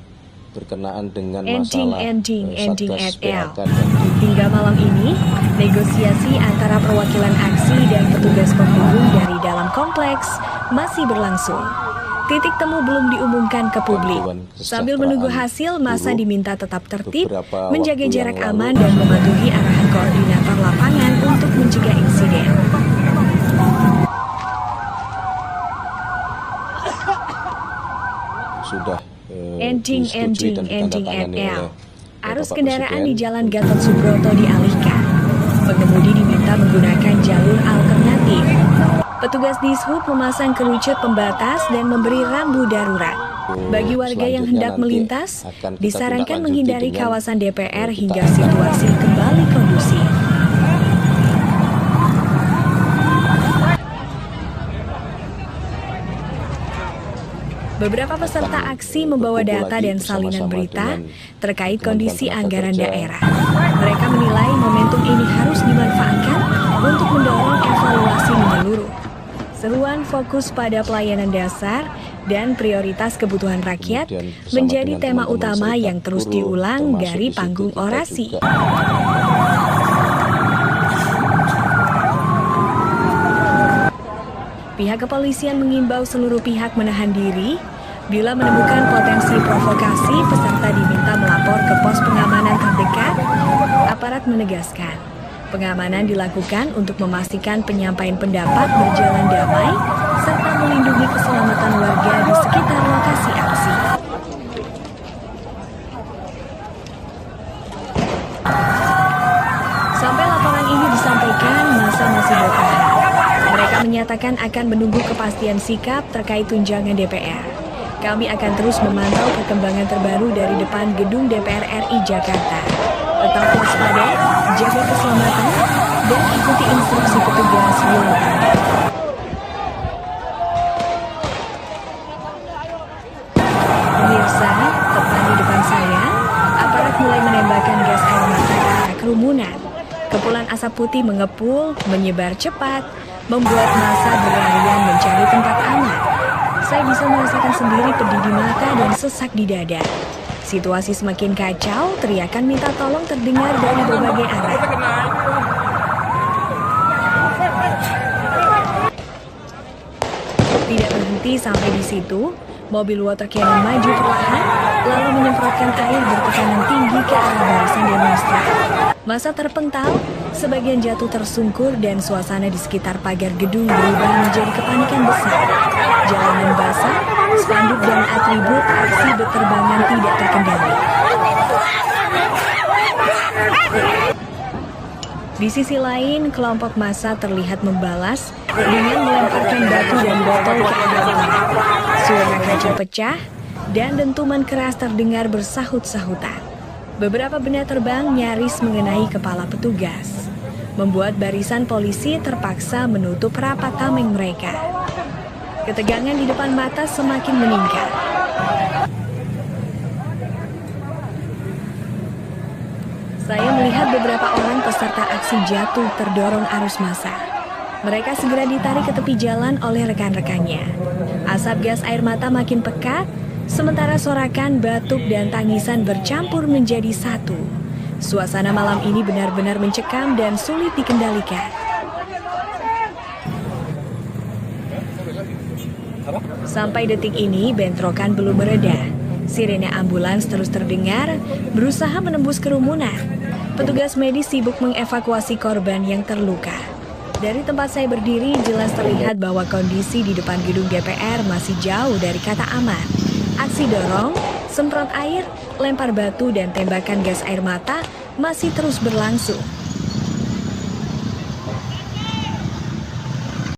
berkenaan dengan masalah Satgas PHK. Hingga malam ini, negosiasi antara perwakilan aksi dan petugas penghubung dari dalam kompleks masih berlangsung. Titik temu belum diumumkan ke publik. Sambil menunggu hasil, massa diminta tetap tertib, menjaga jarak aman dan mematuhi arahan koordinator lapangan untuk mencegah insiden. Sudah Ending NL. Arus kendaraan di Jalan Gatot Subroto dialihkan. Pengemudi diminta menggunakan jalur alternatif. Petugas Dishub memasang kerucut pembatas dan memberi rambu darurat. Bagi warga yang hendak melintas, disarankan menghindari kawasan DPR hingga situasi kembali kondusif. Beberapa peserta aksi membawa data dan salinan berita terkait kondisi anggaran daerah. Mereka menilai momentum ini harus dimanfaatkan untuk mendorong evaluasi menyeluruh. Seruan fokus pada pelayanan dasar dan prioritas kebutuhan rakyat menjadi tema utama yang terus diulang dari panggung orasi. Pihak kepolisian mengimbau seluruh pihak menahan diri. Bila menemukan potensi provokasi, peserta diminta melapor ke pos pengamanan terdekat. Aparat menegaskan, pengamanan dilakukan untuk memastikan penyampaian pendapat berjalan damai, serta melindungi keselamatan warga di sekitar lokasi aksi. Sampai laporan ini disampaikan, massa masih bertahan. Mereka menyatakan akan menunggu kepastian sikap terkait tunjangan DPR. Kami akan terus memantau perkembangan terbaru dari depan gedung DPR RI Jakarta. Tetap waspada, jaga keselamatan, dan ikuti instruksi petugas di lapangan. Pemirsa, tepat di depan saya, aparat mulai menembakkan gas air mata ke arah kerumunan. Kepulan asap putih mengepul, menyebar cepat, membuat massa berlarian mencari tempat aman. Saya bisa merasakan sendiri pedih di mata dan sesak di dada. Situasi semakin kacau, teriakan minta tolong terdengar dari berbagai arah. Tidak berhenti sampai di situ, mobil water cannon maju perlahan, lalu menyemprotkan air bertekanan tinggi ke arah barisan demonstran. Massa terpental, sebagian jatuh tersungkur dan suasana di sekitar pagar gedung berubah menjadi kepanikan besar. Jalanan basah, spanduk dan atribut aksi berterbangan tidak terkendali. Di sisi lain, kelompok massa terlihat membalas dengan melemparkan batu dan botol ke arah lawan. Suara kaca pecah dan dentuman keras terdengar bersahut-sahutan. Beberapa benda terbang nyaris mengenai kepala petugas, membuat barisan polisi terpaksa menutup rapat tameng mereka. Ketegangan di depan mata semakin meningkat. terlihat beberapa orang peserta aksi jatuh terdorong arus massa. Mereka segera ditarik ke tepi jalan oleh rekan-rekannya. Asap gas air mata makin pekat, sementara sorakan, batuk, dan tangisan bercampur menjadi satu. Suasana malam ini benar-benar mencekam dan sulit dikendalikan. Sampai detik ini, bentrokan belum mereda. Sirene ambulans terus terdengar, berusaha menembus kerumunan. Petugas medis sibuk mengevakuasi korban yang terluka. Dari tempat saya berdiri, jelas terlihat bahwa kondisi di depan gedung DPR masih jauh dari kata aman. Aksi dorong, semprot air, lempar batu, dan tembakan gas air mata masih terus berlangsung.